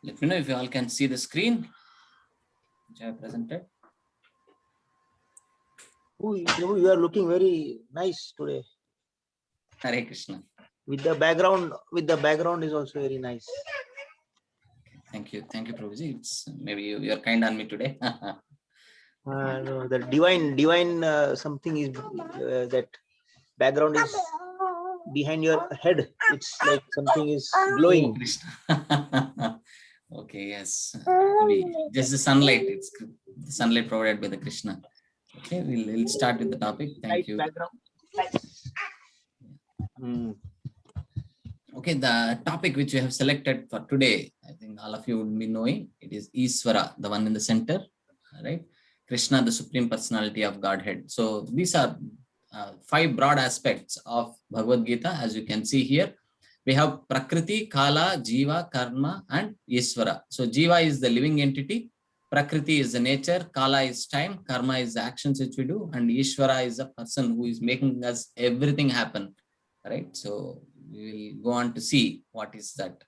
Let me know if you all can see the screen which I have presented. You are looking very nice today. Hare Krishna. With the background is also very nice. Thank you, Prabhuji. It's maybe you are kind on me today. No, the divine something is that background is behind your head. It's like something is glowing. Oh, Krishna. Okay, yes. Maybe just the sunlight. It's the sunlight provided by the Krishna. Okay, we'll start with the topic. Thank you. Background. Okay, the topic which we have selected for today, I think all of you would be knowing, it is Iswara, the one in the center, right? Krishna, the Supreme Personality of Godhead. So these are 5 broad aspects of Bhagavad Gita, as you can see here. We have Prakriti, Kala, Jiva, Karma, and Iswara. So Jiva is the living entity, Prakriti is the nature, Kala is time, Karma is the actions which we do, and Ishvara is the person who is making us everything happen, right? So we will go on to see what is that.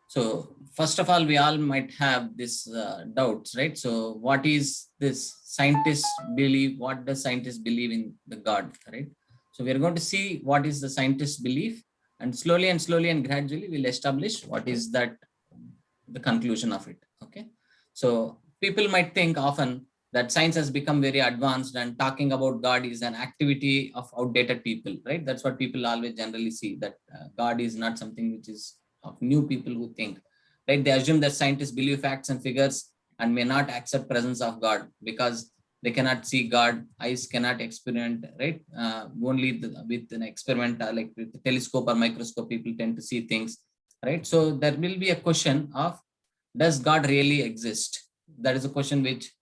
So first of all, we all might have this doubts, right? So what is this? Scientists believe, what does scientists believe in the God, right? So we are going to see what is the scientist belief, and slowly and gradually we'll establish what is that, the conclusion of it. Okay. So people might think often that science has become very advanced and talking about God is an activity of outdated people, right? That's what people always generally see, that God is not something which is of new people who think, right? They assume that scientists believe facts and figures and may not accept presence of God because they cannot see God, eyes cannot experiment, right? Only with an experiment, like with the telescope or microscope, people tend to see things, right? So there will be a question of, does God really exist? That is a question which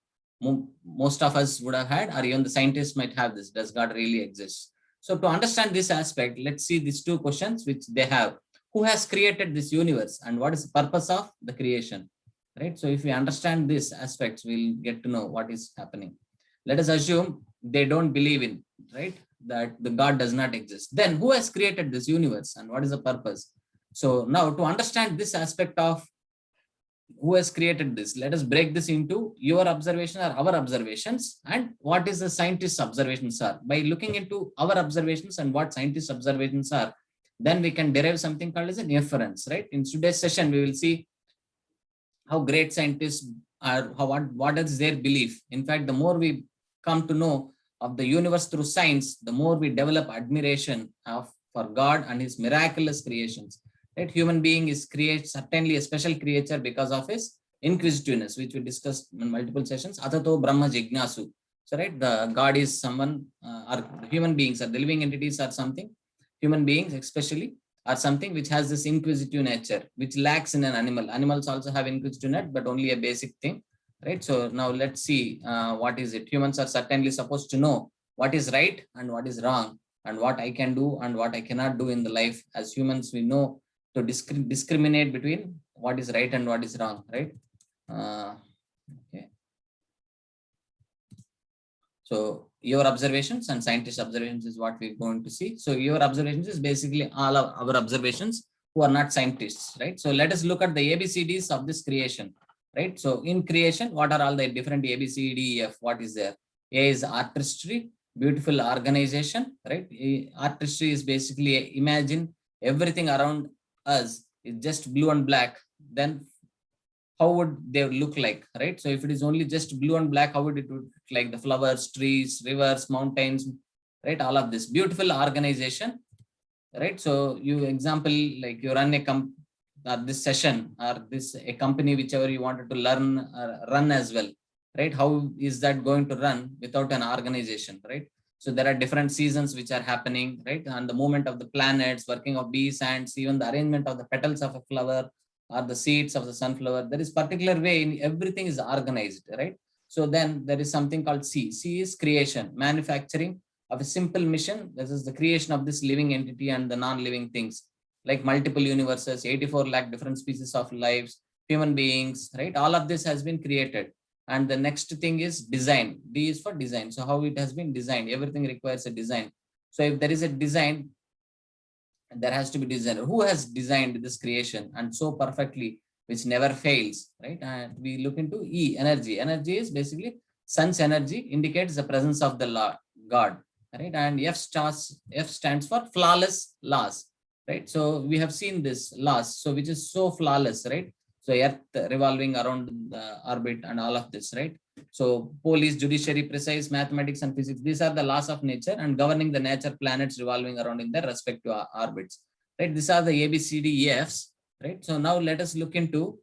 most of us would have had, or even the scientists might have this, does God really exist? So to understand this aspect, let's see these 2 questions which they have. Who has created this universe and what is the purpose of the creation, right? So if we understand these aspects, we'll get to know what is happening. Let us assume they don't believe in, right, that the God does not exist. Then who has created this universe and what is the purpose? So now to understand this aspect of who has created this, let us break this into your observation or our observations and what is the scientist's observations are. By looking into our observations and what scientists' observations are, then we can derive something called as an inference, right? In today's session, we will see how great scientists are, what is their belief. In fact, the more we come to know of the universe through science, the more we develop admiration for God and his miraculous creations. Right? Human being is certainly a special creature because of his inquisitiveness, which we discussed in multiple sessions. Atato Brahma Jignasu. So, right, the God is someone, or human beings, or the living entities are something. Human beings, especially, are something which has this inquisitive nature, which lacks in an animal. Animals also have inquisitive nature, but only a basic thing, right? So now let's see what is it. Humans are certainly supposed to know what is right and what is wrong, and what I can do and what I cannot do in the life. As humans, we know to discriminate between what is right and what is wrong, right? Okay. So your observations and scientist observations is what we're going to see. So your observations is basically all of our observations who are not scientists, right? So let us look at the ABCDs of this creation, right? So in creation, what are all the different ABCDEF? What is there? A is artistry, beautiful organization, right? Artistry is basically, imagine everything around us is just blue and black. Then how would they look like, right? So if it is only just blue and black, how would it look like? The flowers, trees, rivers, mountains, right? All of this beautiful organization, right? So you example, like you run this session or this a company, whichever you wanted to learn run as well, right? How is that going to run without an organization, right? So there are different seasons which are happening, right? And the movement of the planets, working of bees, ants, even the arrangement of the petals of a flower or the seeds of the sunflower, there is particular way in everything is organized, right? So then there is something called C. C is creation, manufacturing of a simple mission. This is the creation of this living entity and the non-living things, like multiple universes, 84 lakh different species of lives, human beings, right? All of this has been created. And the next thing is design. D is for design. So how it has been designed, everything requires a design. So if there is a design, there has to be designer. Who has designed this creation and so perfectly, which never fails, right? And we look into E, energy. Energy is basically sun's energy, indicates the presence of the God, right? And F stands for flawless laws, right? So we have seen this laws, so which is so flawless, right? So Earth revolving around the orbit and all of this, right? So police, judiciary, precise, mathematics, and physics, these are the laws of nature and governing the nature, planets revolving around in their respective orbits, right? These are the ABCDEFs, right? So now let us look into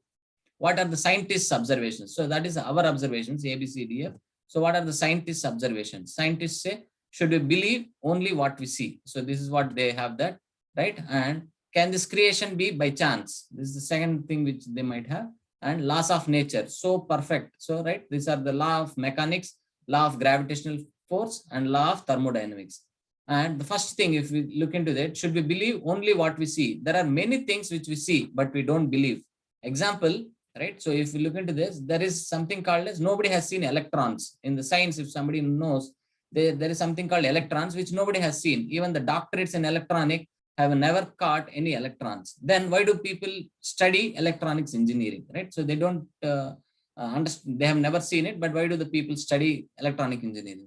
what are the scientists' observations. So that is our observations, ABCDF. So what are the scientists' observations? Scientists say, should we believe only what we see? So this is what they have that, right? And can this creation be by chance? This is the second thing which they might have. And laws of nature, so perfect. So, right, these are the law of mechanics, law of gravitational force, and law of thermodynamics. And the first thing, if we look into that, should we believe only what we see? There are many things which we see, but we don't believe. Example, right? So if we look into this, there is something called as, nobody has seen electrons. In the science, if somebody knows, there is something called electrons, which nobody has seen. Even the doctorates in electronic have never caught any electrons. Then why do people study electronics engineering, right? So they don't understand, they have never seen it, but why do the people study electronic engineering?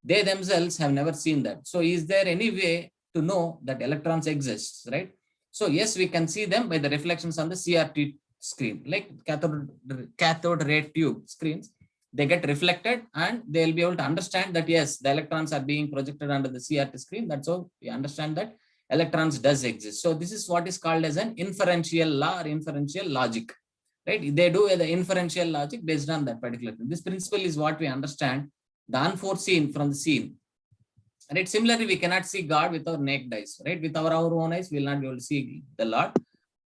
They themselves have never seen that. So is there any way to know that electrons exist, right? So yes, we can see them by the reflections on the CRT screen, like cathode ray tube screens. They get reflected and they'll be able to understand that yes, the electrons are being projected under the CRT screen. That's how we understand that electrons does exist. So this is what is called as an inferential law or inferential logic, right? They do the inferential logic based on that particular thing. This principle is what we understand the unforeseen from the seen. Right? Similarly, we cannot see God with our naked eyes, right? With our own eyes, we will not be able to see the Lord.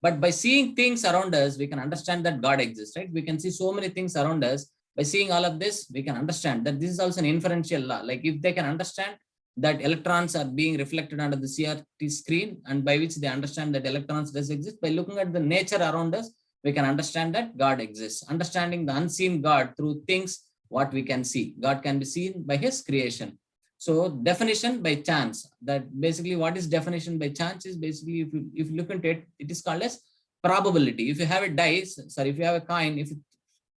But by seeing things around us, we can understand that God exists, right? We can see so many things around us. By seeing all of this, we can understand that this is also an inferential law. Like if they can understand that electrons are being reflected under the CRT screen, and by which they understand that electrons does exist, by looking at the nature around us, we can understand that God exists. Understanding the unseen God through things what we can see. God can be seen by his creation. So definition by chance, that basically what is definition by chance is basically, if you look into it, it is called as probability. If you have a dice, sorry, if you have a coin, if you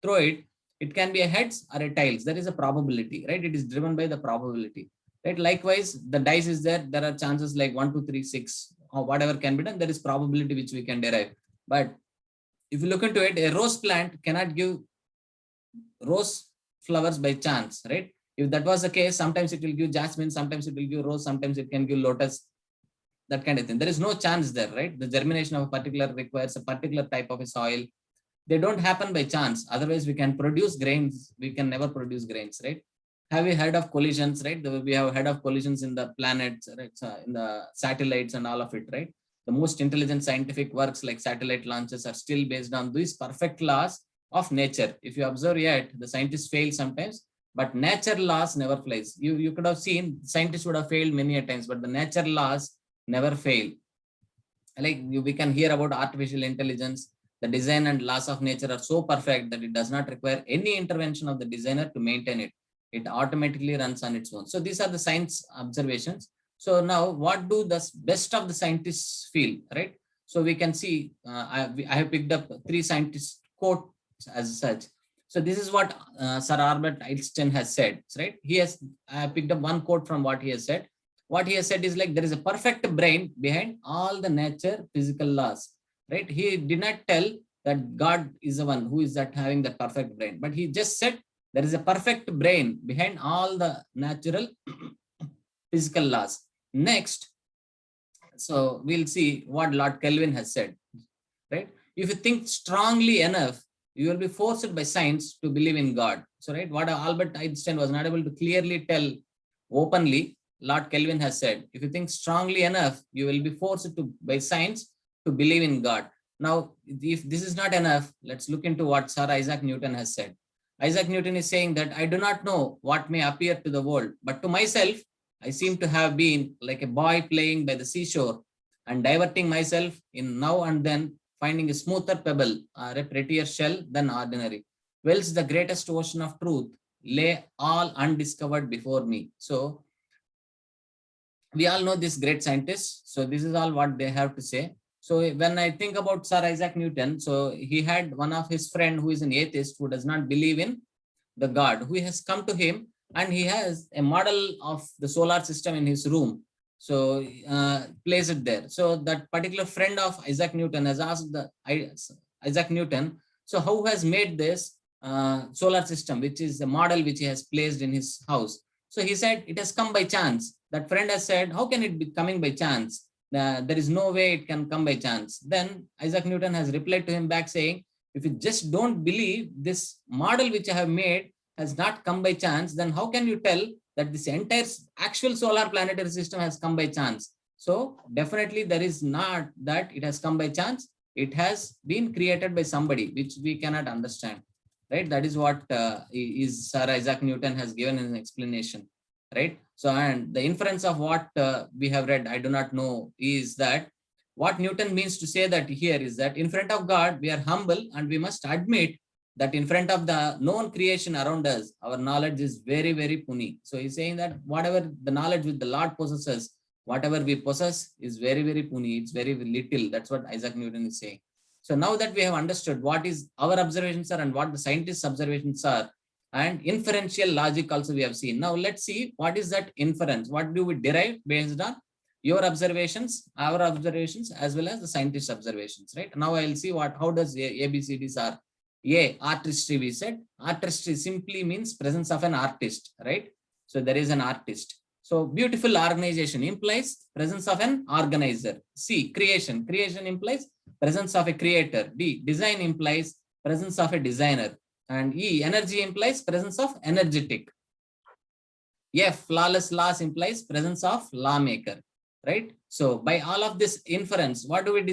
throw it, it can be a heads or a tails. There is a probability, right? It is driven by the probability, right? Likewise, the dice is there. There are chances like 1, 2, 3, 6, or whatever can be done. There is probability which we can derive. But if you look into it, a rose plant cannot give rose flowers by chance, right? If that was the case, sometimes it will give jasmine, sometimes it will give rose, sometimes it can give lotus, that kind of thing. There is no chance there, right? The germination of a particular requires a particular type of a soil. They don't happen by chance. Otherwise, we can produce grains. We can never produce grains, right? Have you heard of collisions, right? We have heard of collisions in the planets, right? In the satellites and all of it, right? The most intelligent scientific works like satellite launches are still based on these perfect laws of nature. If you observe yet, the scientists fail sometimes, but nature laws never fails. You could have seen scientists would have failed many a times, but the nature laws never fail. Like we can hear about artificial intelligence. The design and laws of nature are so perfect that it does not require any intervention of the designer to maintain it. It automatically runs on its own. So these are the science observations. So now what do the best of the scientists feel, right? So we can see, I have picked up 3 scientists quotes as such. So this is what Sir Albert Einstein has said, right? I have picked up one quote from what he has said. What he has said is like, there is a perfect brain behind all the nature physical laws, right? He did not tell that God is the one who is that having that perfect brain, but he just said there is a perfect brain behind all the natural physical laws. Next, so we'll see what Lord Kelvin has said, right? If you think strongly enough, you will be forced by science to believe in God. So, right, what Albert Einstein was not able to clearly tell openly, Lord Kelvin has said, if you think strongly enough, you will be forced to by science to believe in God. Now, if this is not enough, let's look into what Sir Isaac Newton has said. Isaac Newton is saying that I do not know what may appear to the world, but to myself, I seem to have been like a boy playing by the seashore and diverting myself in now and then, finding a smoother pebble or a prettier shell than ordinary. Whilst the greatest ocean of truth lay all undiscovered before me. So we all know this great scientist. So this is all what they have to say. So when I think about Sir Isaac Newton, so he had one of his friend who is an atheist who does not believe in the God, who has come to him, and he has a model of the solar system in his room. So place it there. So that particular friend of Isaac Newton has asked Isaac Newton, so how has made this solar system, which is the model which he has placed in his house. So he said, it has come by chance. That friend has said, how can it be coming by chance? There is no way it can come by chance. Then Isaac Newton has replied to him back saying, if you just don't believe this model which I have made has not come by chance, then how can you tell that this entire actual solar planetary system has come by chance? So definitely there is not that it has come by chance. It has been created by somebody, which we cannot understand, right? That is what is Sir Isaac Newton has given an explanation, right? So, and the inference of what we have read, I do not know, is that what Newton means to say that here is that in front of God, we are humble and we must admit that in front of the known creation around us, our knowledge is very, very puny. So he's saying that whatever the knowledge which the Lord possesses, whatever we possess is very, very puny. It's very little. That's what Isaac Newton is saying. So now that we have understood what is our observations are and what the scientists' observations are, and inferential logic also we have seen. Now let's see what is that inference. What do we derive based on your observations, our observations, as well as the scientists' observations, right? Now I'll see how does ABCDs are. A, artistry, we said. Artistry simply means presence of an artist, right? So there is an artist. So beautiful organization implies presence of an organizer. C, creation. Creation implies presence of a creator. D, design implies presence of a designer. And E, energy implies presence of energetic. F, flawless laws implies presence of lawmaker, right? So by all of this inference, what do we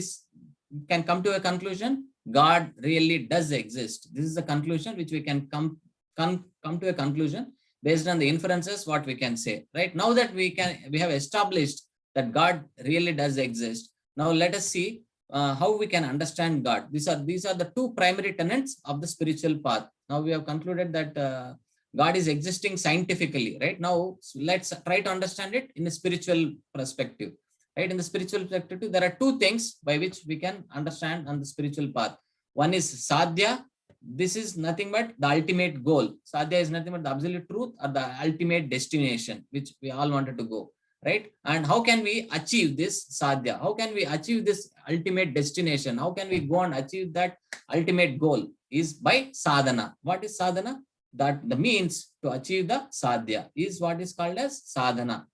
can come to a conclusion? God really does exist. This is the conclusion which we can come to a conclusion based on the inferences what we can say, right? Now that we have established that God really does exist. Now let us see how we can understand God. These are the two primary tenets of the spiritual path. Now we have concluded that God is existing scientifically, right? Now let's try to understand it in a spiritual perspective, right? In the spiritual perspective, there are two things by which we can understand on the spiritual path. One is sadhya. This is nothing but the ultimate goal. Sadhya is nothing but the absolute truth or the ultimate destination, which we all wanted to go, right? And how can we achieve this sadhya? How can we achieve this ultimate destination? How can we go and achieve that ultimate goal? Is by sadhana. What is sadhana? That the means to achieve the sadhya is what is called as sadhana.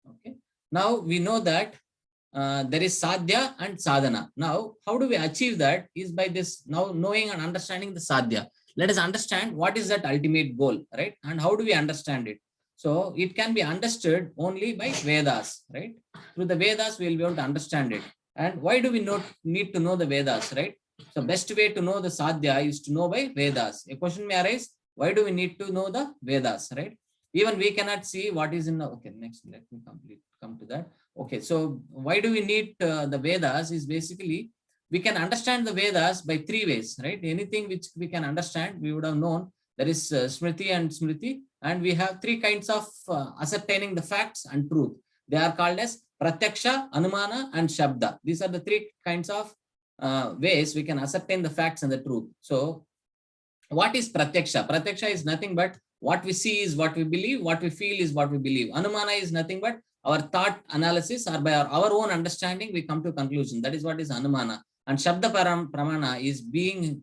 Okay. Now we know that there is sadhya and sadhana. Now, how do we achieve that? Is by this now knowing and understanding the sadhya. Let us understand what is that ultimate goal, right? And how do we understand it? So it can be understood only by Vedas, right? Through the Vedas, we will be able to understand it. And why do we need to know the Vedas, right? So best way to know the sadhya is to know by Vedas. A question may arise, why do we need to know the Vedas, right? Even we cannot see what is in the, okay, next, let me come to that. Okay, so why do we need the Vedas is basically, we can understand the Vedas by three ways, right? Anything which we can understand, we would have known. There is Smriti and Smriti, and we have three kinds of ascertaining the facts and truth. They are called as Pratyaksha, Anumana, and Shabda. These are the three kinds of ways we can ascertain the facts and the truth. So what is Pratyaksha? Pratyaksha is nothing but what we see is what we believe, what we feel is what we believe. Anumana is nothing but our thought analysis, or by our own understanding, we come to a conclusion. That is what is Anumana. And Shabda Pramana is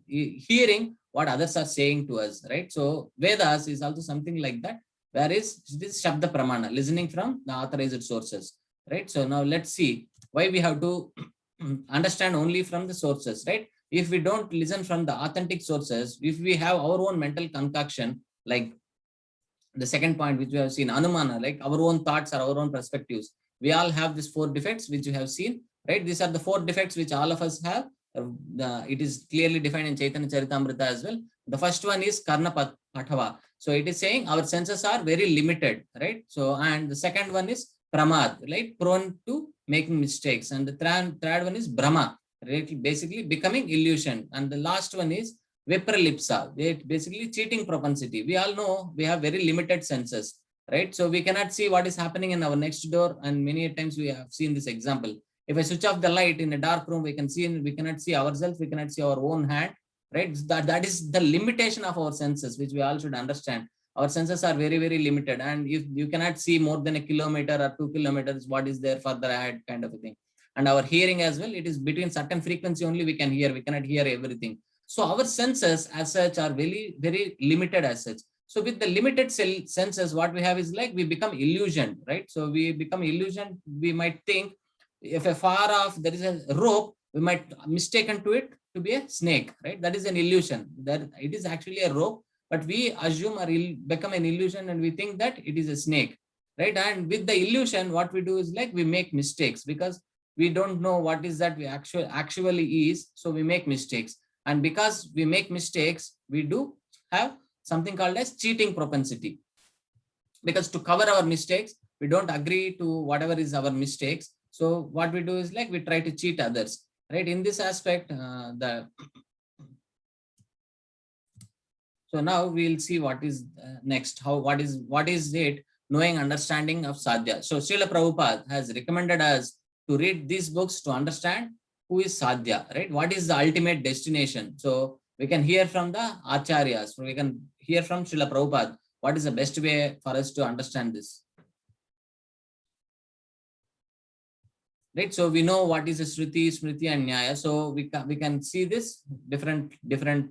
hearing what others are saying to us, right? So Vedas is also something like that, whereas it is Shabda Pramana, listening from the authorized sources, right? So now let's see why we have to understand only from the sources, right? If we don't listen from the authentic sources, if we have our own mental concoction, like the second point which we have seen, Anumana, like our own thoughts or our own perspectives, we all have these four defects which you have seen, right? These are the four defects which all of us have. It is clearly defined in Chaitanya Charitamrita as well. The first one is Karna Pathava. So it is saying our senses are very limited, right? So, and the second one is Pramad, right? Prone to making mistakes. And the third one is Brahma, right? Basically becoming illusion. And the last one is Vipralipsa, basically cheating propensity. We all know we have very limited senses. right? So we cannot see what is happening in our next door, and many times we have seen this example. If I switch off the light in a dark room, we cannot see ourselves, we cannot see our own hand, right? That is the limitation of our senses, which we all should understand. Our senses are very, very limited, and if you cannot see more than a kilometer or 2 kilometers, what is there further ahead, kind of a thing. And our hearing as well, it is between certain frequency only we can hear, we cannot hear everything. So our senses as such are very, very limited as such. So with the limited senses, what we have is like we become illusioned, right? So we become illusioned. We might think if a far off there is a rope, we might mistaken to it to be a snake, right? That is an illusion. That it is actually a rope, but we assume or become an illusion and we think that it is a snake, right? And with the illusion, what we do is like we make mistakes because we don't know what is that we actually is. So we make mistakes, and because we make mistakes, we do have something called as cheating propensity, because to cover our mistakes, we don't agree to whatever is our mistakes. So what we do is like we try to cheat others, right? In this aspect, so now we'll see what is next. What is it? Knowing understanding of Sadhya. So Srila Prabhupada has recommended us to read these books to understand who is Sadhya, right? What is the ultimate destination? So we can hear from the Acharyas, so we can hear from Srila Prabhupada. What is the best way for us to understand this? Right, so we know what is a Shruti, Smriti, and Nyaya. So we can see this different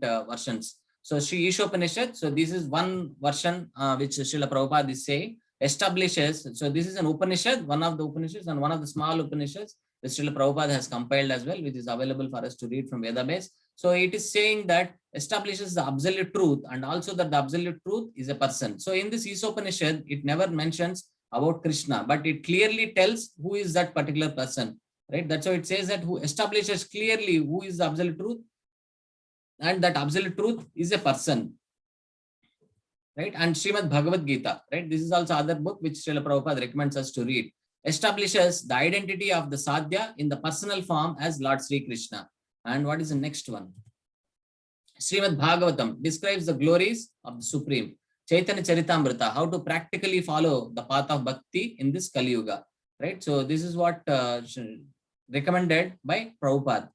versions. So Sri Ishopanishad, so this is one version which Srila Prabhupada is saying, establishes, so this is an Upanishad, one of the Upanishads and one of the small Upanishads that Srila Prabhupada has compiled as well, which is available for us to read from Veda base. So it is saying that establishes the absolute truth, and also that the absolute truth is a person. So in this Ishopanishad, it never mentions about Krishna, but it clearly tells who is that particular person, right? That's why it says that who establishes clearly who is the absolute truth, and that absolute truth is a person, right? And Srimad Bhagavad Gita, right? This is also other book which Srila Prabhupada recommends us to read, establishes the identity of the Sadhya in the personal form as Lord Sri Krishna. And what is the next one? Srimad Bhagavatam describes the glories of the Supreme. Chaitanya Charitamrita, how to practically follow the path of bhakti in this Kali Yuga, right? So this is what recommended by Prabhupada.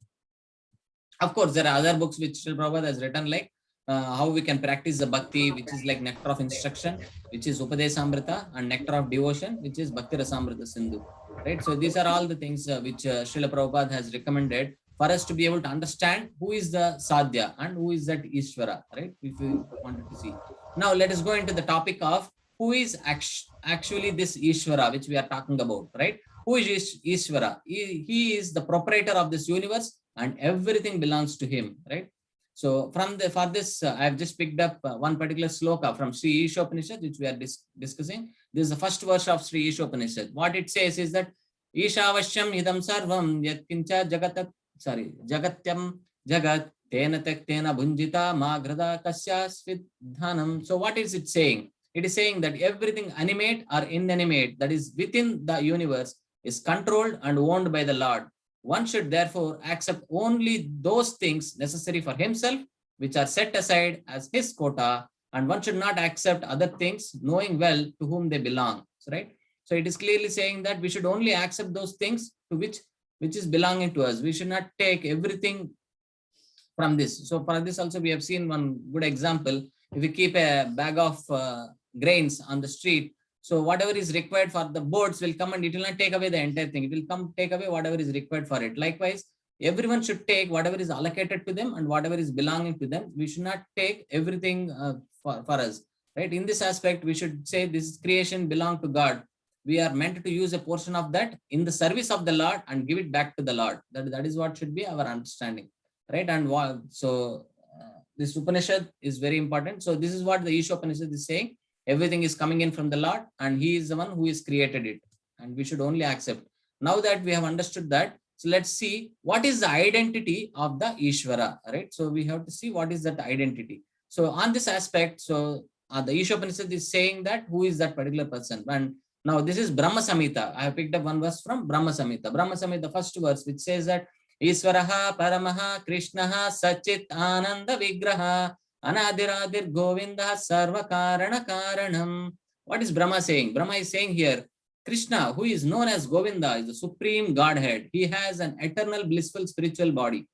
Of course, there are other books which Srila Prabhupada has written, like how we can practice the bhakti, which is like nectar of instruction, which is Upadesamrita, and nectar of devotion, which is Bhakti Rasamrita Sindhu, right? So these are all the things which Srila Prabhupada has recommended for us to be able to understand who is the Sadhya and who is that Ishvara, right? If we wanted to see. Now let us go into the topic of who is actually this Ishvara, which we are talking about, right? Who is Ishvara? He is the proprietor of this universe, and everything belongs to him, right? So for this, I have just picked up one particular sloka from Sri Ishopanishad, which we are discussing. This is the first verse of Sri Ishopanishad. What it says is that Ishavashyam idam sarvam yatkincha jagatyam jagat tena tektena bhunjita magrada kasyasvid dhanam. So what is it saying? It is saying that everything animate or inanimate that is within the universe is controlled and owned by the Lord. One should therefore accept only those things necessary for himself, which are set aside as his quota, and one should not accept other things, knowing well to whom they belong. Right? So it is clearly saying that we should only accept those things to which is belonging to us. We should not take everything from this. So for this also we have seen one good example. If we keep a bag of grains on the street, so whatever is required for the boards will come, and it will not take away the entire thing. It will come take away whatever is required for it. Likewise, everyone should take whatever is allocated to them and whatever is belonging to them. We should not take everything for us, right? In this aspect, we should say this creation belong to God. We are meant to use a portion of that in the service of the Lord and give it back to the Lord. That is what should be our understanding, right? And so this Upanishad is very important. So this is what the Ishopanishad is saying. Everything is coming in from the Lord, and he is the one who has created it, and we should only accept. Now that we have understood that, so let's see what is the identity of the Ishvara, right? So we have to see what is that identity. So on this aspect, so the Ishopanishad is saying that who is that particular person. And now this is Brahma Samhita. I have picked up one verse from Brahma Samhita. Brahma Samhita, first verse, which says that Ishvaraha Paramaha Krishnaha Sachit Ananda Vigraha Anadiradir Govinda Sarva Karana Karanam What is Brahma saying? Brahma is saying here, Krishna, who is known as Govinda, is the supreme Godhead. He has an eternal blissful spiritual body.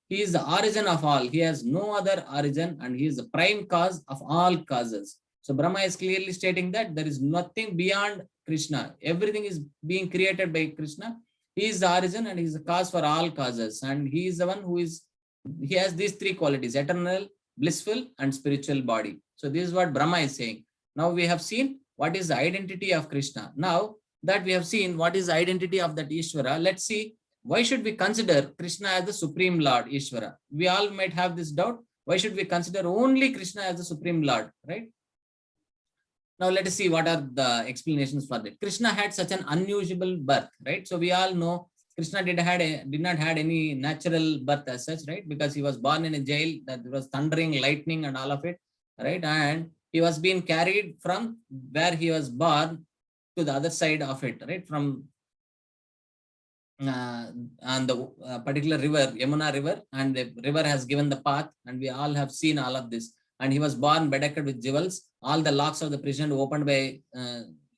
He is the origin of all. He has no other origin, and he is the prime cause of all causes. So Brahma is clearly stating that there is nothing beyond Krishna. Everything is being created by Krishna. He is the origin and he is the cause for all causes. And he is the one who is, he has these three qualities: eternal, blissful, and spiritual body. So this is what Brahma is saying. Now we have seen what is the identity of Krishna. Now that we have seen what is the identity of that Ishvara, let's see why should we consider Krishna as the Supreme Lord, Ishvara. We all might have this doubt. Why should we consider only Krishna as the Supreme Lord, right? Now let us see what are the explanations for that. Krishna had such an unusual birth, right? So we all know Krishna did not had any natural birth as such, right? Because he was born in a jail, that there was thundering, lightning, and all of it, right? And he was being carried from where he was born to the other side of it, right? From on the particular river, Yamuna river, and the river has given the path, and we all have seen all of this. And he was born bedecked with jewels. All the locks of the prison opened by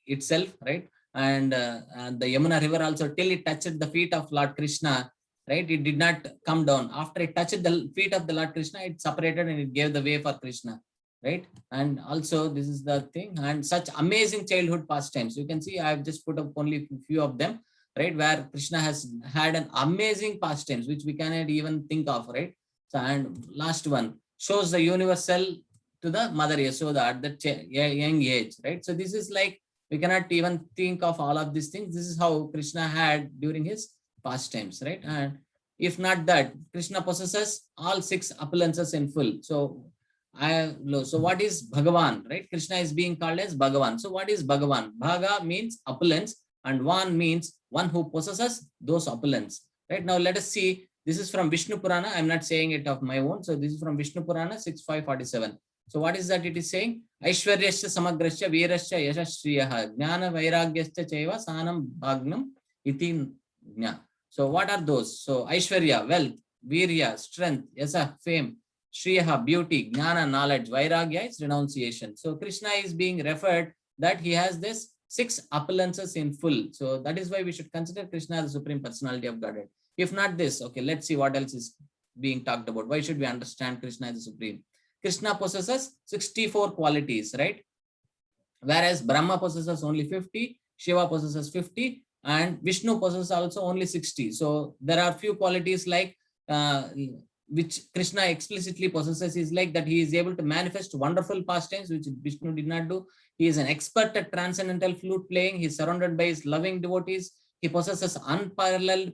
itself, right? And the Yamuna river also, till it touched the feet of Lord Krishna, right? It did not come down. After it touched the feet of the Lord Krishna, it separated and it gave the way for Krishna, right? And also this is the thing, and such amazing childhood pastimes. You can see I have just put up only a few of them, right? Where Krishna has had an amazing pastimes, which we cannot even think of, right? So, and last one shows the universal to the mother Yashoda at the young age, right? So this is like, we cannot even think of all of these things. This is how Krishna had during his pastimes, right? And if not that, Krishna possesses all six opulences in full. So what is Bhagavan, right? Krishna is being called as Bhagavan. So what is Bhagavan? Bhaga means opulence, and Van means one who possesses those opulence, right? Now let us see. This is from Vishnu Purana. I'm not saying it of my own. So this is from Vishnu Purana 6.547. So what is that it is saying? Aishwaryasya samagrasya virasya yashashriyaha jnana vairagyasya chaiva sanam bhagnam iti jna. So what are those? So Aishwarya, wealth; virya, strength; yasa, fame; shriyaha, beauty; jnana, knowledge; vairagya is renunciation. So Krishna is being referred that he has this six opulences in full. So that is why we should consider Krishna as the Supreme Personality of Godhead. If not this, okay, let's see what else is being talked about. Why should we understand Krishna as the Supreme? Krishna possesses 64 qualities, right? Whereas Brahma possesses only 50, Shiva possesses 50, and Vishnu possesses also only 60. So there are few qualities like which Krishna explicitly possesses, is like that he is able to manifest wonderful pastimes, which Vishnu did not do. He is an expert at transcendental flute playing. He is surrounded by his loving devotees. He possesses unparalleled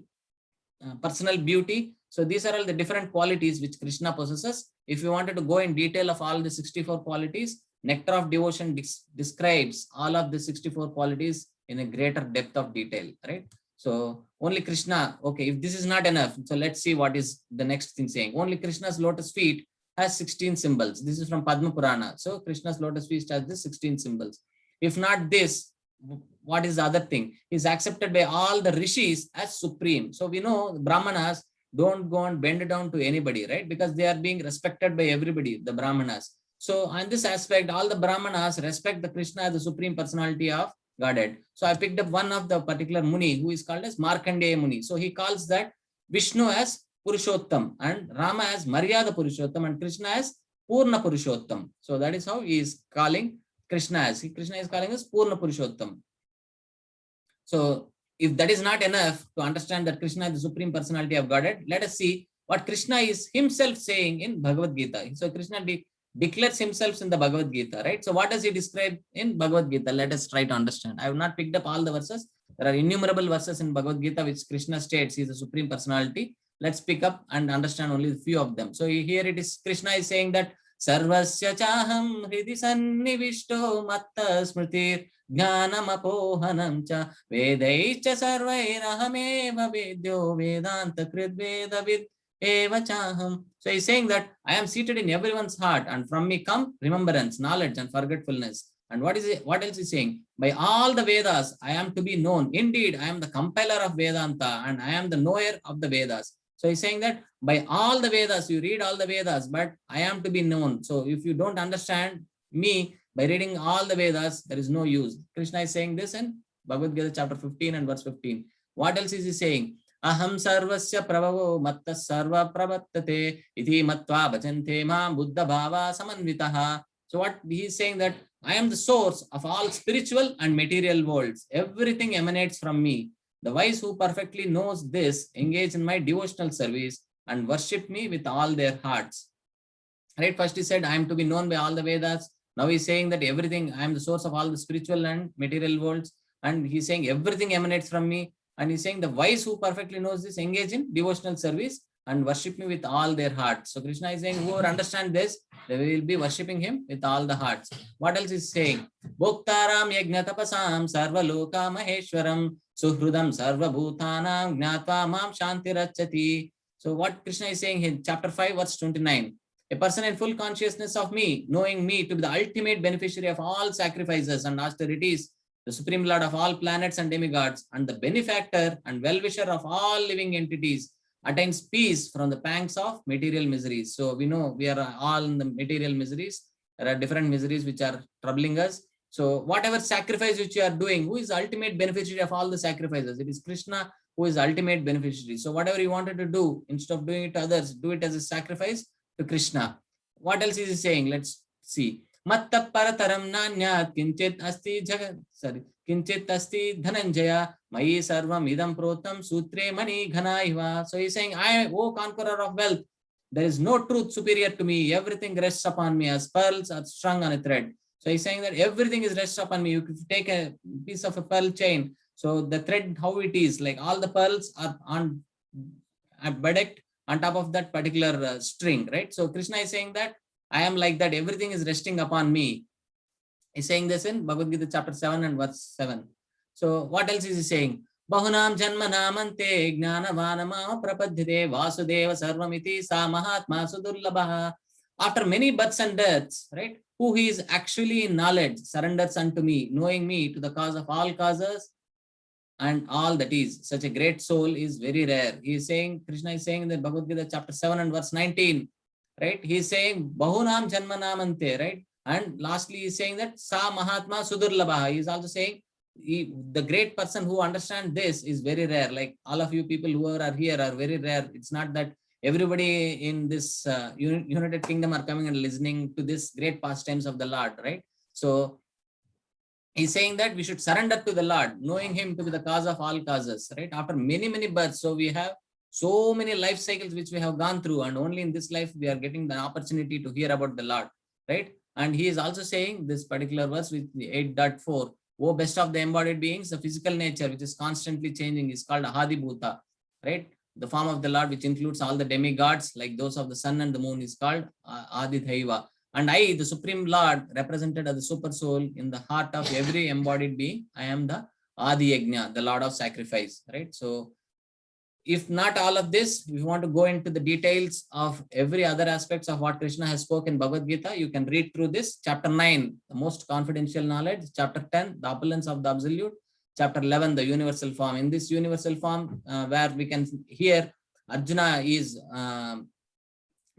personal beauty. So these are all the different qualities which Krishna possesses. If you wanted to go in detail of all the 64 qualities, Nectar of Devotion describes all of the 64 qualities in a greater depth of detail, right? So only Krishna, okay, if this is not enough, so let's see what is the next thing saying. Only Krishna's lotus feet has 16 symbols. This is from Padma Purana. So Krishna's lotus feet has the 16 symbols. If not this, what is the other thing? He's accepted by all the rishis as supreme. So we know Brahmanas don't go and bend down to anybody, right? Because they are being respected by everybody, the Brahmanas. So on this aspect, all the Brahmanas respect the Krishna as the Supreme Personality of Godhead. So I picked up one of the particular Muni who is called as Markandeya Muni. So he calls that Vishnu as Purushottam and Rama as Maryada Purushottam and Krishna as Purna Purushottam. So that is how he is calling Krishna as. Krishna is calling us Purna Purushottam. So if that is not enough to understand that Krishna is the Supreme Personality of Godhead, let us see what Krishna is himself saying in Bhagavad Gita. So Krishna declares himself in the Bhagavad Gita, right? So what does he describe in Bhagavad Gita? Let us try to understand. I have not picked up all the verses. There are innumerable verses in Bhagavad Gita which Krishna states he is the Supreme Personality. Let's pick up and understand only a few of them. So here it is, Krishna is saying that Sarvasya chaham hridi sannivishto matta smritir jnanamapohanam cha vedaicha sarvairahameva vedyo vedanta kridveda vid eva chaham. So he's saying that I am seated in everyone's heart, and from me come remembrance, knowledge, and forgetfulness. And what is it? What else is saying? By all the Vedas, I am to be known. Indeed, I am the compiler of Vedanta, and I am the knower of the Vedas. So he's saying that by all the Vedas, you read all the Vedas, but I am to be known. So if you don't understand me, By reading all the Vedas, there is no use. Krishna is saying this in Bhagavad Gita chapter 15 and verse 15. What else is he saying? Aham sarvasya prabhavo matta sarva pravattate iti matva bhajante mam buddha bhava samanvitaha. So what he is saying, that I am the source of all spiritual and material worlds. Everything emanates from me. The wise who perfectly knows this engage in my devotional service and worship me with all their hearts. Right? First he said, I am to be known by all the Vedas. Now he's saying that everything, I am the source of all the spiritual and material worlds. And he's saying everything emanates from me. And he's saying the wise who perfectly knows this engage in devotional service and worship me with all their hearts. So Krishna is saying, whoever understands this, they will be worshipping him with all the hearts. What else is saying? Bhoktaram yajna tapasam sarva loka maheshwaram suhrudam sarva bhutanam gnatva mam shantirachati. So what Krishna is saying in chapter 5 verse 29. A person in full consciousness of me, knowing me to be the ultimate beneficiary of all sacrifices and austerities, the supreme lord of all planets and demigods, and the benefactor and well-wisher of all living entities, attains peace from the pangs of material miseries. So we know we are all in the material miseries. There are different miseries which are troubling us. So whatever sacrifice which you are doing, who is the ultimate beneficiary of all the sacrifices? It is Krishna who is the ultimate beneficiary. So whatever you wanted to do, instead of doing it to others, do it as a sacrifice to Krishna. What else is he saying? Let's see. Matta parataram nanyat kinchit asti jagat, kinchit asti dhananjaya mayi sarvam idam protam sutre mani ghanaiva. So he's saying, I, O conqueror of wealth, there is no truth superior to me. Everything rests upon me as pearls are strung on a thread. So he's saying that everything is rests upon me. You could take a piece of a pearl chain. So the thread, how it is, like all the pearls are bedecked on top of that particular string, right? So Krishna is saying that I am like that. Everything is resting upon me. He's saying this in Bhagavad Gita chapter 7 and verse 7. So what else is he saying? Bahunam janmanamante gnanavanama prapadhyate vasudeva sarvamiti sa mahatma sudurlabha. After many births and deaths, right? Who he is actually in knowledge, surrenders unto me, knowing me to the cause of all causes and all that is. Such a great soul is very rare. He is saying, Krishna is saying in the Bhagavad Gita chapter 7 and verse 19, right? He is saying, Bahunam janmanamante, right? And lastly, he is saying that Sa Mahatma Sudurlabha. He is also saying, the great person who understands this is very rare. Like all of you people who are here are very rare. It's not that everybody in this United Kingdom are coming and listening to this great pastimes of the Lord, right? So he's saying that we should surrender to the Lord, knowing him to be the cause of all causes, right? After many, many births. So we have so many life cycles which we have gone through, and only in this life we are getting the opportunity to hear about the Lord, right? And he is also saying this particular verse with the 8.4, O best of the embodied beings, the physical nature which is constantly changing is called Ahadi Bhuta, right? The form of the Lord, which includes all the demigods, like those of the sun and the moon, is called Adi Dhaiva. And I, the Supreme Lord, represented as the super soul in the heart of every embodied being, I am the Adi Yajna, the Lord of sacrifice, right? So if not all of this, if you want to go into the details of every other aspects of what Krishna has spoken in Bhagavad Gita, you can read through this. Chapter 9, the most confidential knowledge. Chapter 10, the opulence of the absolute. Chapter 11, the universal form. In this universal form, where we can hear Arjuna is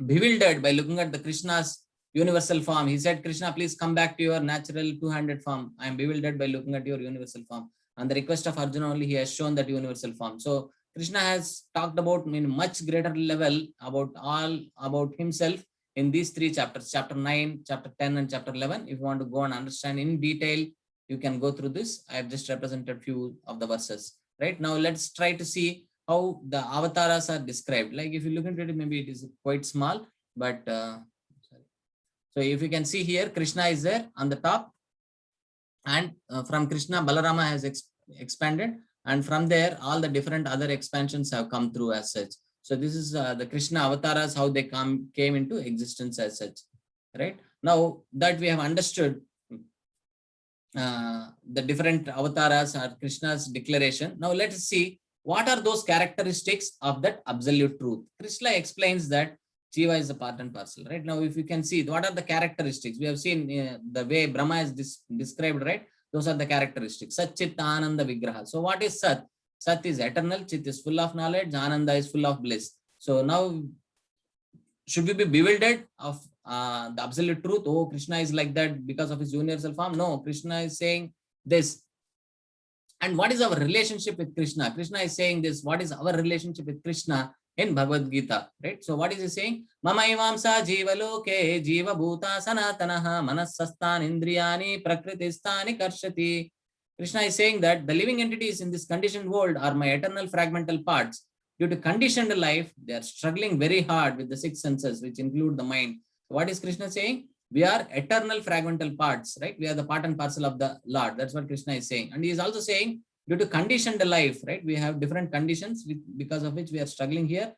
bewildered by looking at the Krishna's universal form. He said, Krishna, please come back to your natural two-handed form. I am bewildered by looking at your universal form. And the request of Arjuna only, he has shown that universal form. So Krishna has talked about in much greater level about himself in these three chapters, chapter 9, chapter 10, and chapter 11. If you want to go and understand in detail, you can go through this. I have just represented few of the verses. Right now, let's try to see how the avatars are described. Like if you look into it, maybe it is quite small, but so if you can see here, Krishna is there on the top, and from Krishna, Balarama has expanded. And from there, all the different other expansions have come through as such. So this is the Krishna avatars, how they came into existence as such, right? Now that we have understood the different avatars are Krishna's declaration. Now let us see what are those characteristics of that absolute truth. Krishna explains that Jiva is a part and parcel, right? Now if you can see, what are the characteristics? We have seen the way Brahma is described, right? Those are the characteristics. Sat Chit Ananda Vigraha. So what is Sat? Sat is eternal, Chit is full of knowledge, Ananda is full of bliss. So now, should we be bewildered of the absolute truth. Oh, Krishna is like that because of his universal form. No, Krishna is saying this. And what is our relationship with Krishna? Krishna is saying this. What is our relationship with Krishna in Bhagavad Gita? Right. So what is he saying? Mama ivamsa jiva loke jiva bhuta sanatanaha manasastan indriyani prakritistani karshati. Krishna is saying that the living entities in this conditioned world are my eternal fragmental parts. Due to conditioned life, they are struggling very hard with the six senses, which include the mind. What is Krishna saying? We are eternal fragmental parts, right? We are the part and parcel of the Lord. That's what Krishna is saying. And he is also saying, due to conditioned life, right? We have different conditions because of which we are struggling here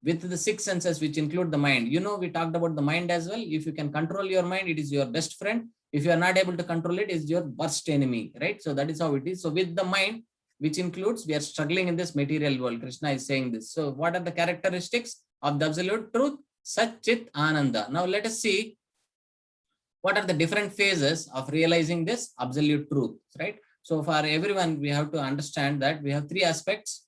with the six senses, which include the mind. You know, we talked about the mind as well. If you can control your mind, it is your best friend. If you are not able to control it, it's your worst enemy, right? So that is how it is. So with the mind, which includes, we are struggling in this material world. Krishna is saying this. So what are the characteristics of the absolute truth? Sat Chit Ananda. Now let us see what are the different phases of realizing this absolute truth, right? So for everyone, we have to understand that we have three aspects.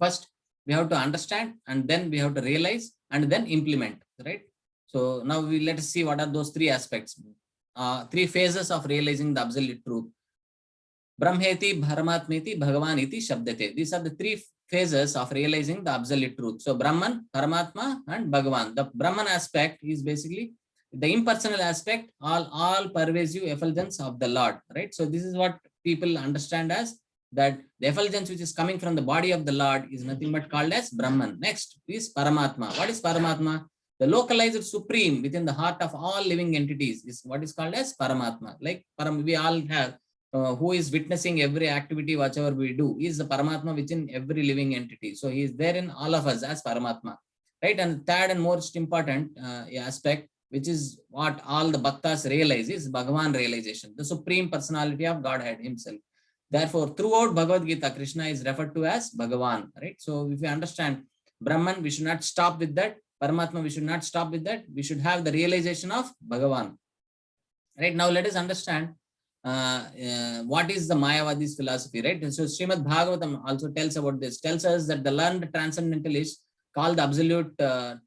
First, we have to understand, and then we have to realize, and then implement, right? So now let us see what are those three aspects, three phases of realizing the absolute truth. Brahmeti, Paramatmeti, Bhagavaniti, Shabdate. These are the three phases of realizing the absolute truth. So Brahman, Paramatma, and Bhagavan. The Brahman aspect is basically the impersonal aspect, all pervasive effulgence of the Lord, right? So this is what people understand as that the effulgence which is coming from the body of the Lord is nothing but called as Brahman. Next is Paramatma. What is Paramatma? The localized supreme within the heart of all living entities is what is called as Paramatma. Like we all have who is witnessing every activity, whatever we do, is the Paramatma within every living entity. So he is there in all of us as Paramatma, right? And third and most important aspect, which is what all the bhaktas realize, is Bhagavan realization, the supreme personality of Godhead himself. Therefore, throughout Bhagavad Gita, Krishna is referred to as Bhagavan, right? So if we understand Brahman, we should not stop with that. Paramatma, we should not stop with that. We should have the realization of Bhagavan. Right now, let us understand what is the Mayavadi's philosophy, right? And so Srimad Bhagavatam also tells about this, tells us that the learned transcendentalists call the absolute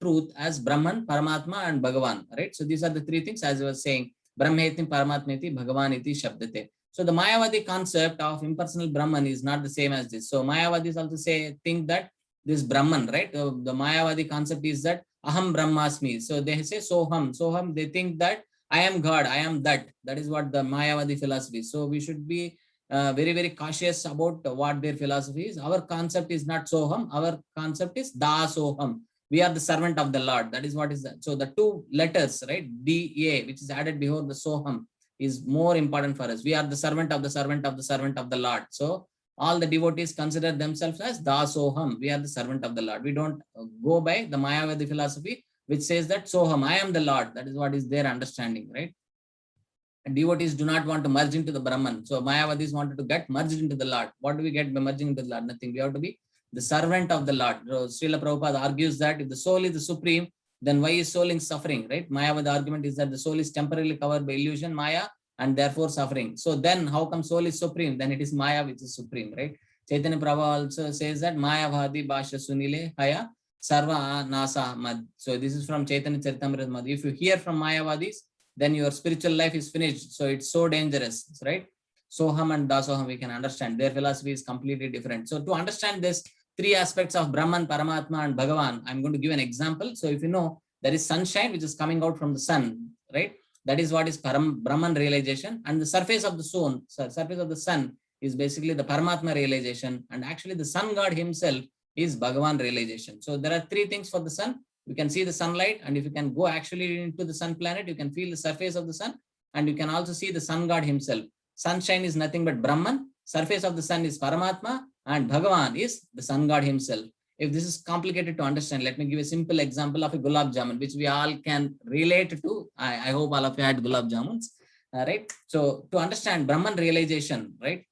truth as Brahman, Paramatma, and Bhagavan, right? So these are the three things, as I was saying, Brahmeti, Paramatmeti, Bhagavaniti, Shabdate. So the Mayavadi concept of impersonal Brahman is not the same as this. So Mayavadis also think that this Brahman, right? The Mayavadi concept is that Aham Brahmasmi. So they say Soham, they think that I am God, I am that. That is what the Mayavadi philosophy is. So we should be very, very cautious about what their philosophy is. Our concept is not Soham. Our concept is Da Soham. We are the servant of the Lord. That is what is that. So the two letters, right? D-A, which is added before the Soham, is more important for us. We are the servant of the servant of the servant of the Lord. So all the devotees consider themselves as Da Soham. We are the servant of the Lord. We don't go by the Mayavadi philosophy, which says that Soham, I am the Lord. That is what is their understanding, right? And devotees do not want to merge into the Brahman. So Mayavadis wanted to get merged into the Lord. What do we get by merging into the Lord? Nothing. We have to be the servant of the Lord. So Srila Prabhupada argues that if the soul is the supreme, then why is soul in suffering, right? Mayavadi argument is that the soul is temporarily covered by illusion, Maya, and therefore suffering. So then how come soul is supreme? Then it is Maya which is supreme, right? Chaitanya Prabhu also says that Mayavadi Bhasha Sunile Haya Sarva Nasa Mad. So this is from Chaitanya Charitamrita Mad. If you hear from Mayavadis, then your spiritual life is finished. So it's so dangerous, right? Soham and Dasoham, we can understand. Their philosophy is completely different. So to understand this three aspects of Brahman, Paramatma, and Bhagavan, I'm going to give an example. So if you know, there is sunshine which is coming out from the sun, right? That is what is Brahman realization. And the surface of the sun is basically the Paramatma realization. And actually the sun god himself is Bhagavan realization. So there are three things for the sun. You can see the sunlight, and if you can go actually into the sun planet, you can feel the surface of the sun, and you can also see the sun god himself. Sunshine is nothing but Brahman, surface of the sun is Paramatma, and Bhagavan is the sun god himself. If this is complicated to understand, let me give a simple example of a gulab jamun, which we all can relate to. I hope all of you had gulab jamuns, right? So to understand Brahman realization, right?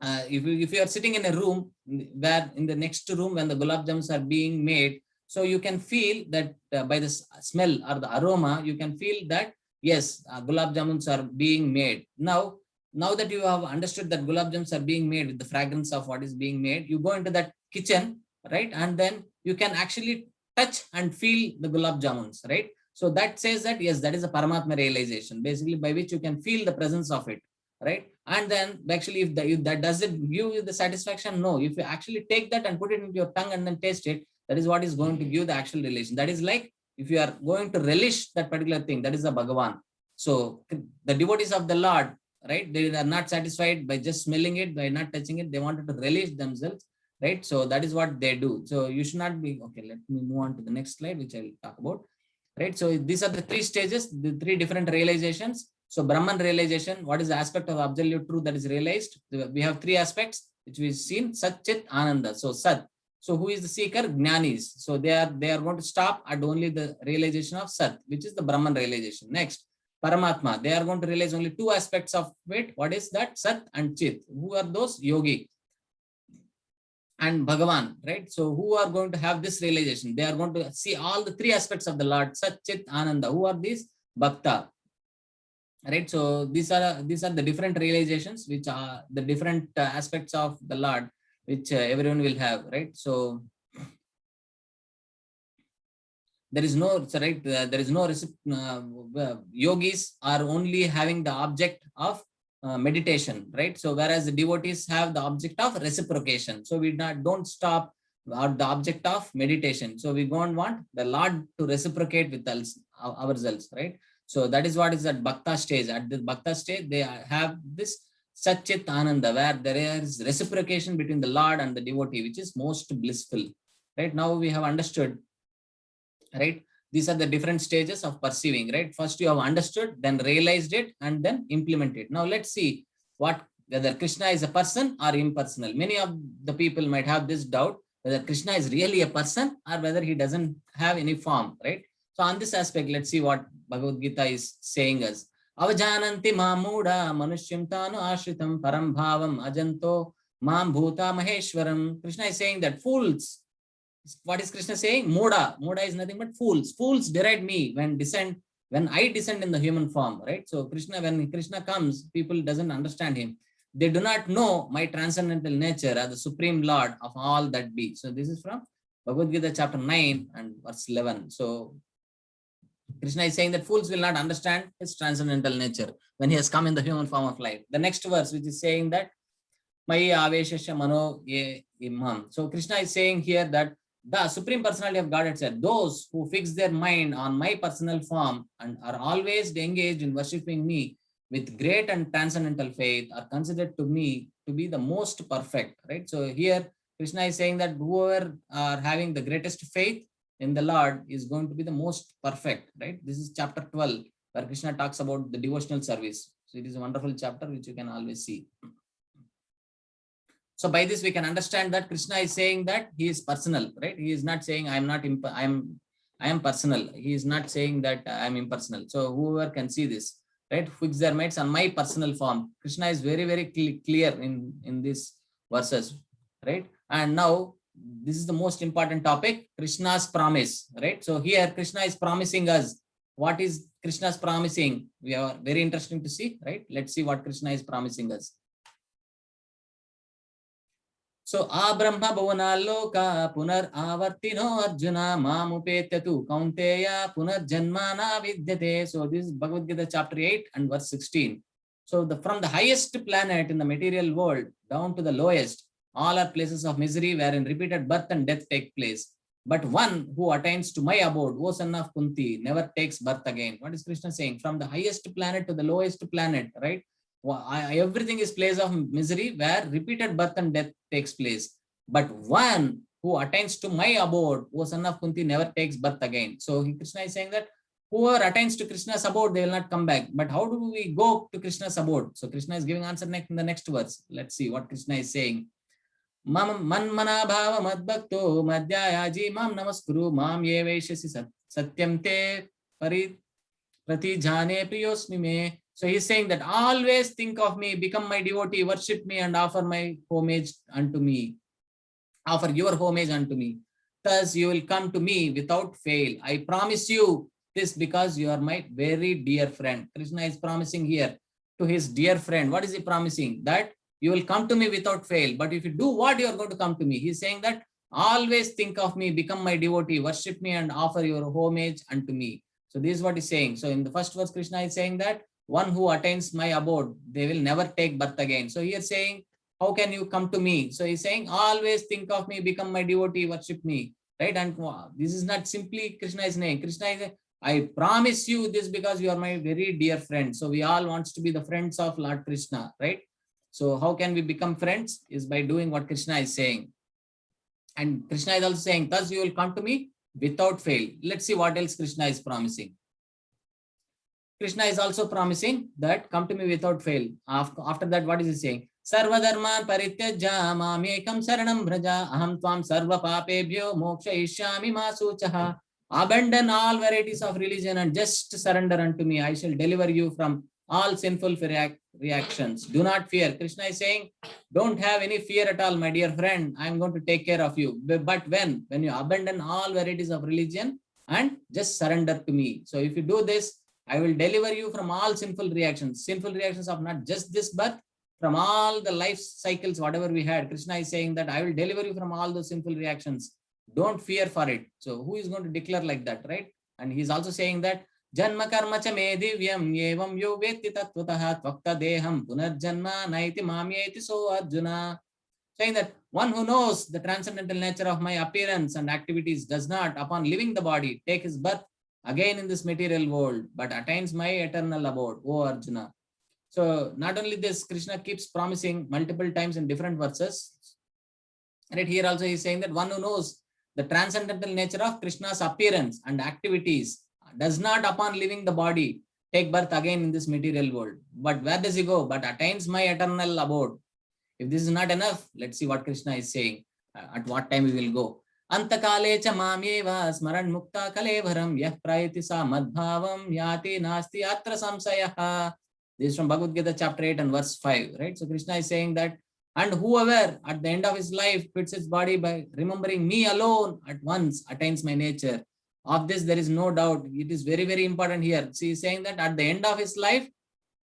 If you are sitting in a room where in the next room when the gulab jamuns are being made, so you can feel that by the smell or the aroma, you can feel that, yes, gulab jamuns are being made. Now that you have understood that gulab jamuns are being made with the fragrance of what is being made, you go into that kitchen, right? And then you can actually touch and feel the gulab jamuns, right? So that says that, yes, that is a Paramatma realization, basically by which you can feel the presence of it, right? And then actually, if that doesn't give you the satisfaction, no, if you actually take that and put it into your tongue and then taste it, that is what is going to give the actual relation. That is like, if you are going to relish that particular thing, that is the Bhagavan. So the devotees of the Lord, right, they are not satisfied by just smelling it, by not touching it, they wanted to relish themselves, right? So that is what they do. So you should not be, okay, let me move on to the next slide, which I'll talk about, right? So these are the three stages, the three different realizations. So Brahman realization, what is the aspect of absolute truth that is realized? We have three aspects, which we've seen: Sat, Chit, Ananda. So Sat. So who is the seeker? Jnanis. So they are going to stop at only the realization of Sat, which is the Brahman realization. Next, Paramatma. They are going to realize only two aspects of it. What is that? Sat and Chit. Who are those? Yogi and Bhagavan, right? So who are going to have this realization? They are going to see all the three aspects of the Lord, Sat, Chit, Ananda. Who are these? Bhakta, right? So these are the different realizations, which are the different aspects of the Lord, which everyone will have, right? So there is no, so right, there is no yogis are only having the object of meditation, right? So whereas the devotees have the object of reciprocation. So we don't stop at the object of meditation. So we don't want the Lord to reciprocate with us, ourselves, right? So that is what is at Bhakta stage. At the Bhakta stage, they have this Sat Chit Ananda, where there is reciprocation between the Lord and the devotee, which is most blissful, right? Now we have understood, right? These are the different stages of perceiving, right? First you have understood, then realized it, and then implemented. Now let's see whether Krishna is a person or impersonal. Many of the people might have this doubt whether Krishna is really a person or whether he doesn't have any form, right? So on this aspect, let's see what Bhagavad Gita is saying us. Avajananti mamuda manusyam tanu ashritam param bhavam ajanto mam bhuta maheshwaram. Krishna is saying that fools. What is Krishna saying? Moda. Moda is nothing but fools. Fools deride me when I descend in the human form, right? So when Krishna comes, people doesn't understand him. They do not know my transcendental nature as the supreme Lord of all that be. So this is from Bhagavad Gita chapter 9 and verse 11. So Krishna is saying that fools will not understand his transcendental nature when he has come in the human form of life. The next verse, which is saying that Mai Aveshasya Mano Ye Imam. So Krishna is saying here that the Supreme Personality of Godhead said, those who fix their mind on my personal form and are always engaged in worshipping me with great and transcendental faith are considered to me to be the most perfect, right? So here Krishna is saying that whoever are having the greatest faith in the Lord is going to be the most perfect, right? This is chapter 12, where Krishna talks about the devotional service. So it is a wonderful chapter which you can always see. So by this we can understand that Krishna is saying that he is personal, right? He is not saying I am personal. He is not saying that I am impersonal. So whoever can see this, right? Fix their minds on my personal form. Krishna is very, very clear in these verses, right? And now this is the most important topic, Krishna's promise, right? So here Krishna is promising us. What is Krishna's promising? We are very interesting to see, right? Let's see what Krishna is promising us. So Abrahma Bhavanaloka Punar Avartino Arjuna Mamupetyatu Kaunteya Punar Janmana Vidyate. So this is Bhagavad Gita chapter 8 and verse 16. So from the highest planet in the material world down to the lowest, all are places of misery wherein repeated birth and death take place. But one who attains to my abode, O son of Kunti, never takes birth again. What is Krishna saying? From the highest planet to the lowest planet, right? Everything is place of misery where repeated birth and death takes place. But one who attains to my abode, O son of Kunti, never takes birth again. So Krishna is saying that whoever attains to Krishna's abode, they will not come back. But how do we go to Krishna's abode? So Krishna is giving answer in the next verse. Let's see what Krishna is saying. Manmana bhava madbhakto madhyayaji mam namaskuru mam ye vaishasi satyam te prati jhane priyosmi me. So he's saying that always think of me, become my devotee, worship me and offer my homage unto me. Offer your homage unto me. Thus you will come to me without fail. I promise you this because you are my very dear friend. Krishna is promising here to his dear friend. What is he promising? That you will come to me without fail. But if you do what, you are going to come to me. He's saying that always think of me, become my devotee, worship me and offer your homage unto me. So this is what he's saying. So in the first verse, Krishna is saying that one who attains my abode, they will never take birth again. So here saying, how can you come to me? So he's saying, always think of me, become my devotee, worship me, right? And this is not simply Krishna is saying. Krishna is saying, I promise you this because you are my very dear friend. So we all wants to be the friends of Lord Krishna, right? So how can we become friends? Is by doing what Krishna is saying. And Krishna is also saying, thus you will come to me without fail. Let's see what else Krishna is promising. Krishna is also promising that come to me without fail. After that, what is he saying? Sarva dharman parityaja mamekam saranam bhraja aham tvam sarva papebhyo mokshayishyami ma suchaha. Abandon all varieties of religion and just surrender unto me. I shall deliver you from all sinful reactions. Do not fear. Krishna is saying, don't have any fear at all, my dear friend. I am going to take care of you. But when you abandon all varieties of religion and just surrender to me. So if you do this, I will deliver you from all sinful reactions of not just this birth, from all the life cycles, whatever we had. Krishna is saying that I will deliver you from all those sinful reactions. Don't fear for it. So who is going to declare like that, right? And he's also saying that Janma karma cha me divyam yevam yo veti tattvataha tvakta deham punarjanma naiti mamyeti so Arjuna. Saying that one who knows the transcendental nature of my appearance and activities does not, upon leaving the body, take his birth again in this material world, but attains my eternal abode, O Arjuna. So not only this, Krishna keeps promising multiple times in different verses. Right here also he's saying that one who knows the transcendental nature of Krishna's appearance and activities does not, upon leaving the body, take birth again in this material world. But where does he go? But attains my eternal abode. If this is not enough, let's see what Krishna is saying. At what time we will go. Antakale cha mamyeva smaran mukta kalevaram yah prayati sa madbhavam yati nasti atra samsayaha. This is from Bhagavad Gita chapter 8 and verse 5, right? So Krishna is saying that, and whoever at the end of his life quits his body by remembering me alone at once attains my nature. Of this there is no doubt. It is very, very important here. See, he's saying that at the end of his life,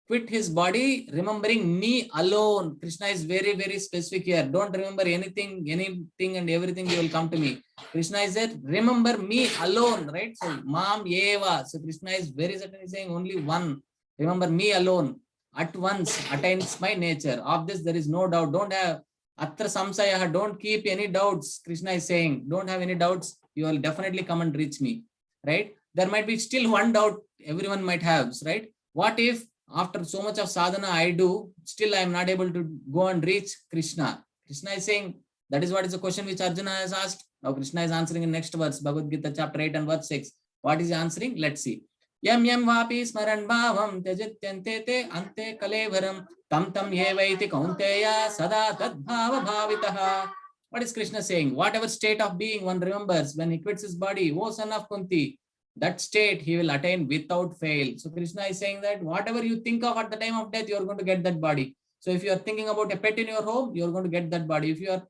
quit his body, remembering me alone. Krishna is very, very specific here. Don't remember anything and everything, you will come to me. Krishna is there, remember me alone, right? So, Mam Eva. So, Krishna is very certainly saying only one. Remember me alone. At once attains my nature. Of this, there is no doubt. Don't have Atra Samsaya. Don't keep any doubts. Krishna is saying, don't have any doubts. You will definitely come and reach me, right? There might be still one doubt everyone might have, right? What if after so much of sadhana I do, still I am not able to go and reach Krishna? Krishna is saying, that is what is the question which Arjuna has asked. Now Krishna is answering in next verse, Bhagavad Gita chapter 8 and verse 6. What is he answering? Let's see. Yam yam vapi smaran bhavam tyajityante te ante kalevaram tam tam yevaiti kaunteya sada tad bhava bhavitaha. What is Krishna saying? Whatever state of being one remembers when he quits his body, O son of Kunti, that state he will attain without fail. So Krishna is saying that whatever you think of at the time of death, you are going to get that body. So if you are thinking about a pet in your home, you are going to get that body. If you are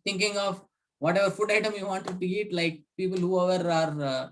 thinking of whatever food item you wanted to eat, like people whoever are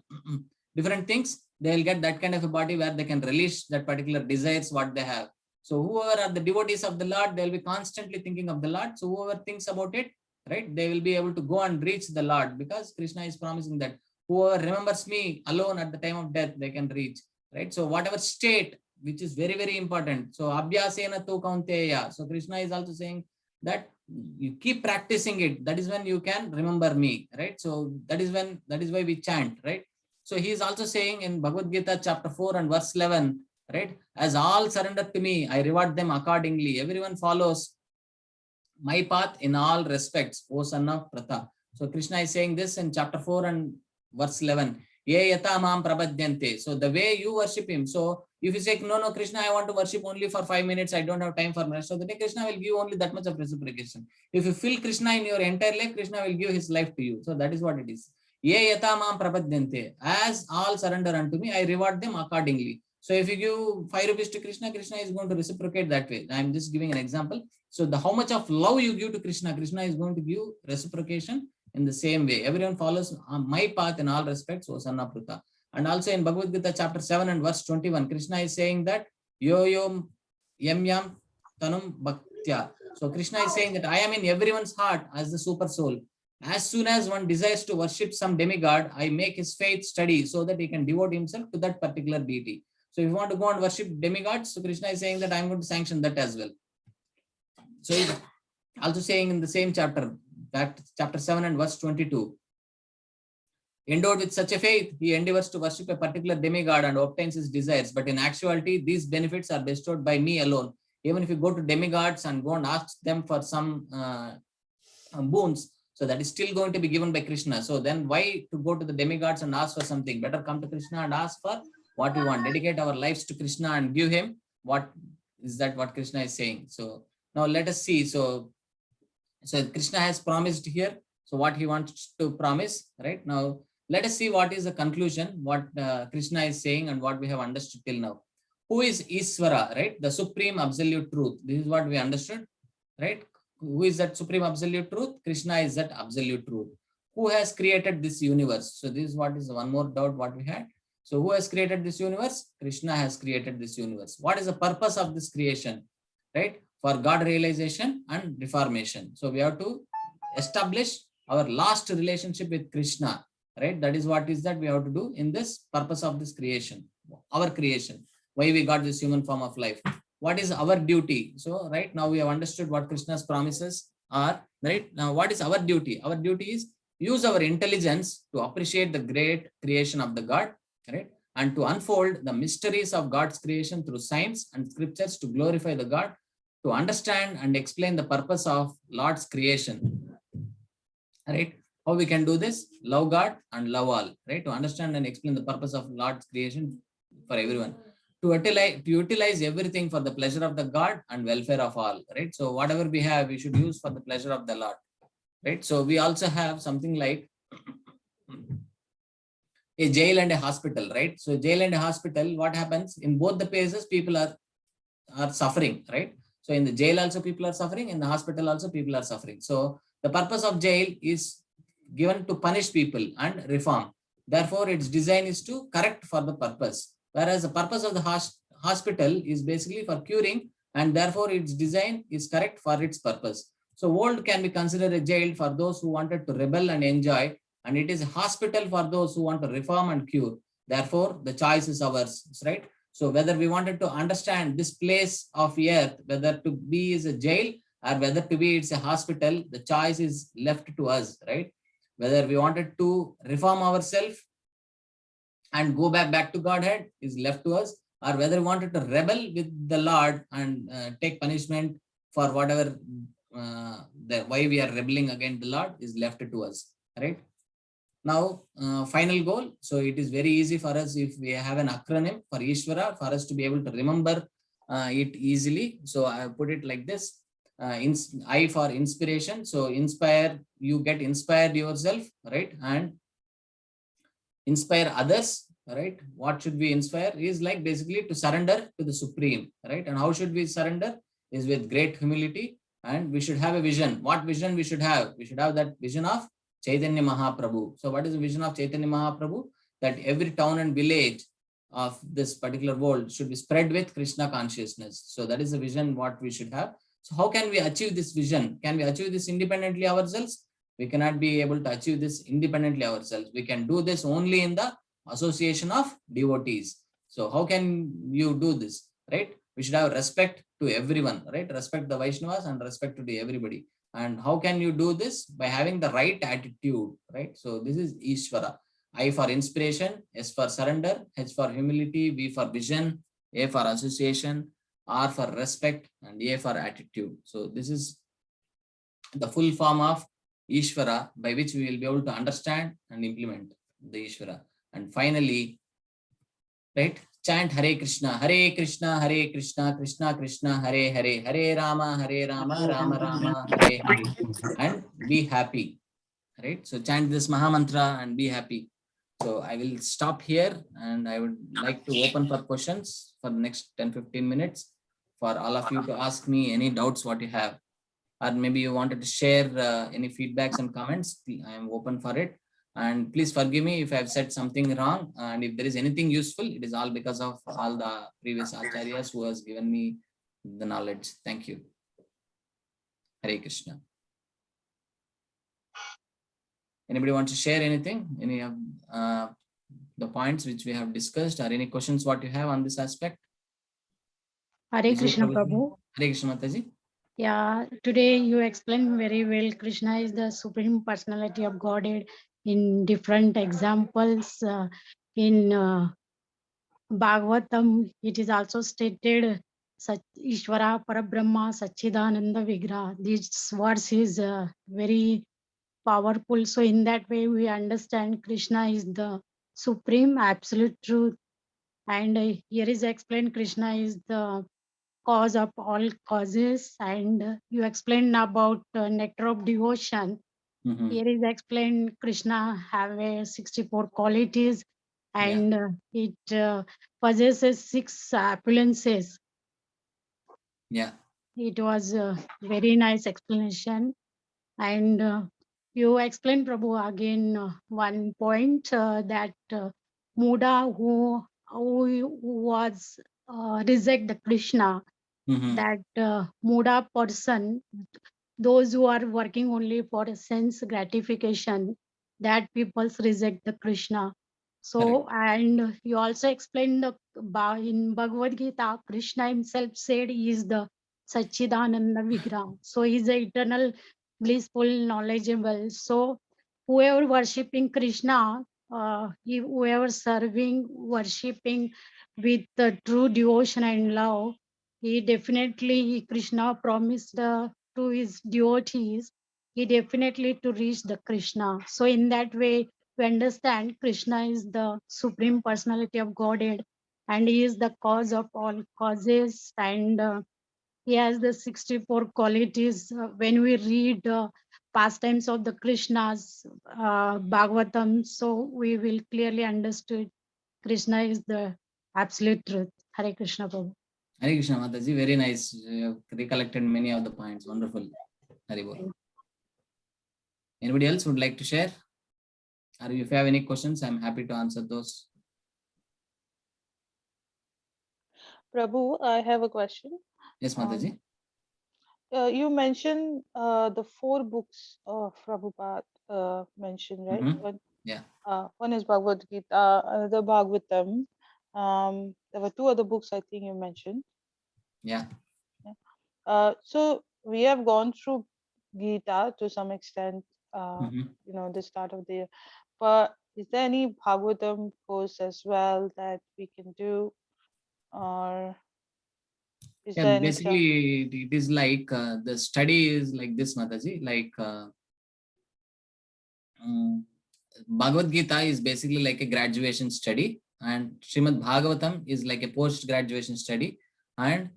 different things, they will get that kind of a body where they can release that particular desires what they have. So whoever are the devotees of the Lord, they will be constantly thinking of the Lord. So whoever thinks about it, right, they will be able to go and reach the Lord, because Krishna is promising that whoever remembers me alone at the time of death, they can reach, right? So whatever state, which is very, very important. So abhyasena tu kaunteya. So Krishna is also saying that you keep practicing it. That is when you can remember me, right? So that is why we chant, right? So he is also saying in Bhagavad Gita chapter 4 and verse 11, right? As all surrender to me, I reward them accordingly. Everyone follows my path in all respects, O son of Pratha. So Krishna is saying this in chapter 4 and verse 11. Ye yata mam prabhadyante. So the way you worship him. So if you say, no, Krishna, I want to worship only for 5 minutes, I don't have time for the rest of the day, Krishna will give you only that much of reciprocation. If you feel Krishna in your entire life, Krishna will give his life to you. So that is what it is. Ye yata mam prabhadyante. As all surrender unto me, I reward them accordingly. So if you give 5 rupees to Krishna, Krishna is going to reciprocate that way. I am just giving an example. So how much of love you give to Krishna, Krishna is going to give reciprocation in the same way. Everyone follows my path in all respects, O son of Pratha. And also in Bhagavad Gita chapter 7 and verse 21, Krishna is saying that yo yom yam yam tanum bhaktya. So Krishna is saying that I am in everyone's heart as the super soul. As soon as one desires to worship some demigod, I make his faith steady so that he can devote himself to that particular deity. So if you want to go and worship demigods, so Krishna is saying that I'm going to sanction that as well. So he's also saying in the same chapter, that chapter 7 and verse 22, endowed with such a faith, he endeavors to worship a particular demigod and obtains his desires. But in actuality, these benefits are bestowed by me alone. Even if you go to demigods and go and ask them for some boons, so that is still going to be given by Krishna. So then why to go to the demigods and ask for something? Better come to Krishna and ask for what we want. Dedicate our lives to Krishna and give him what is that what Krishna is saying. So now let us see. So Krishna has promised here. So what he wants to promise, right? Now let us see what is the conclusion, what Krishna is saying and what we have understood till now. Who is Iswara, right? The supreme absolute truth. This is what we understood, right? Who is that supreme absolute truth? Krishna is that absolute truth. Who has created this universe? So this is what is one more doubt what we had. So who has created this universe? Krishna has created this universe. What is the purpose of this creation? Right? For God realization and reformation. So we have to establish our last relationship with Krishna, right? That is what is that we have to do in this purpose of this creation, our creation, why we got this human form of life. What is our duty? So right now we have understood what Krishna's promises are, right? Now what is our duty? Our duty is use our intelligence to appreciate the great creation of the God, right? And to unfold the mysteries of God's creation through science and scriptures to glorify the God, to understand and explain the purpose of Lord's creation, right? How we can do this? Love God and love all, right? To understand and explain the purpose of Lord's creation for everyone. To utilize everything for the pleasure of the God and welfare of all, right? So whatever we have, we should use for the pleasure of the Lord, right? So we also have something like a jail and a hospital, right? So jail and a hospital, what happens? In both the places, people are suffering, right? So in the jail also people are suffering, in the hospital also people are suffering. So the purpose of jail is given to punish people and reform. Therefore, its design is to correct for the purpose. Whereas the purpose of the hospital is basically for curing, and therefore its design is correct for its purpose. So world can be considered a jail for those who wanted to rebel and enjoy, and it is a hospital for those who want to reform and cure. Therefore, the choice is ours, right? So whether we wanted to understand this place of earth, whether to be is a jail or whether to be it's a hospital, the choice is left to us, right? Whether we wanted to reform ourselves and go back to Godhead is left to us, or whether we wanted to rebel with the Lord and take punishment for whatever why we are rebelling against the Lord is left to us, right? Now, final goal. So it is very easy for us if we have an acronym for Ishvara for us to be able to remember it easily. So I put it like this. I for inspiration. So inspire, you get inspired yourself, right? And inspire others, right? What should we inspire is like basically to surrender to the Supreme, right? And how should we surrender? Is with great humility, and we should have a vision. What vision we should have? We should have that vision of Chaitanya Mahaprabhu. So what is the vision of Chaitanya Mahaprabhu? That every town and village of this particular world should be spread with Krishna consciousness. So that is the vision what we should have. So how can we achieve this vision? Can we achieve this independently ourselves? We cannot be able to achieve this independently ourselves. We can do this only in the association of devotees. So how can you do this, right? We should have respect to everyone, right? Respect the Vaishnavas and respect to everybody. And how can you do this? By having the right attitude, right? So this is Ishvara. I for inspiration, S for surrender, H for humility, V for vision, A for association, R for respect, and A for attitude. So this is the full form of Ishvara by which we will be able to understand and implement the Ishvara. And finally, right, chant Hare Krishna, Krishna, Krishna Krishna, Hare Hare, Hare Rama, Rama Rama, Hare Hare, and be happy, right? So chant this Maha Mantra and be happy. So I will stop here and I would like to open for questions for the next 10-15 minutes for all of you to ask me any doubts what you have, or maybe you wanted to share any feedbacks and comments. I am open for it. And please forgive me if I've said something wrong. And if there is anything useful, it is all because of all the previous acharyas who has given me the knowledge. Thank you. Hare Krishna. Anybody want to share anything? Any of the points which we have discussed, or any questions what you have on this aspect? Hare Vijay Krishna Prabhuji. Prabhu. Hare Krishna Mataji. Yeah, today you explained very well. Krishna is the Supreme Personality of Godhead in different examples. In Bhagavatam, it is also stated Ishvara Parabrahma Sachidananda Vigraha. This verse is very powerful. So in that way, we understand Krishna is the supreme absolute truth. And here is explained Krishna is the cause of all causes. And you explained about nectar of devotion. Mhm. Here is explained Krishna have a 64 qualities, and it possesses 6 opulences. Yeah. It was a very nice explanation. And you explained, Prabhu, again one point that Muda who was reject the Krishna, Mhm. that Muda person, those who are working only for sense gratification, that people reject the Krishna. So, and you also explained in Bhagavad Gita, Krishna himself said he is the Sachidananda Vigraha. So he is the eternal, blissful, knowledgeable. So whoever worshipping Krishna, whoever serving, worshipping with the true devotion and love, he definitely, Krishna promised to his devotees, he definitely to reach the Krishna. So in that way, we understand Krishna is the supreme personality of Godhead, and he is the cause of all causes, and he has the 64 qualities. When we read pastimes of the Krishna's Bhagavatam, so we will clearly understood Krishna is the absolute truth. Hare Krishna Prabhu. Hare Krishna Mataji, very nice. You have recollected many of the points. Wonderful. Hare Bol. Anybody else would like to share? Or if you have any questions, I'm happy to answer those. Prabhu, I have a question. Yes, Mataji. You mentioned the 4 books of Prabhupada mentioned, right? Mhm. One, Yeah. one is Bhagavad Gita, another Bhagavatam. There were 2 other books I think you mentioned. Yeah. So we have gone through Gita to some extent, Mhm. the start of the year. But is there any Bhagavatam course as well that we can do, or is Yeah, there any basically it is like the study is like this, Mataji. Like Bhagavad Gita is basically like a graduation study, and Srimad Bhagavatam is like a post-graduation study, and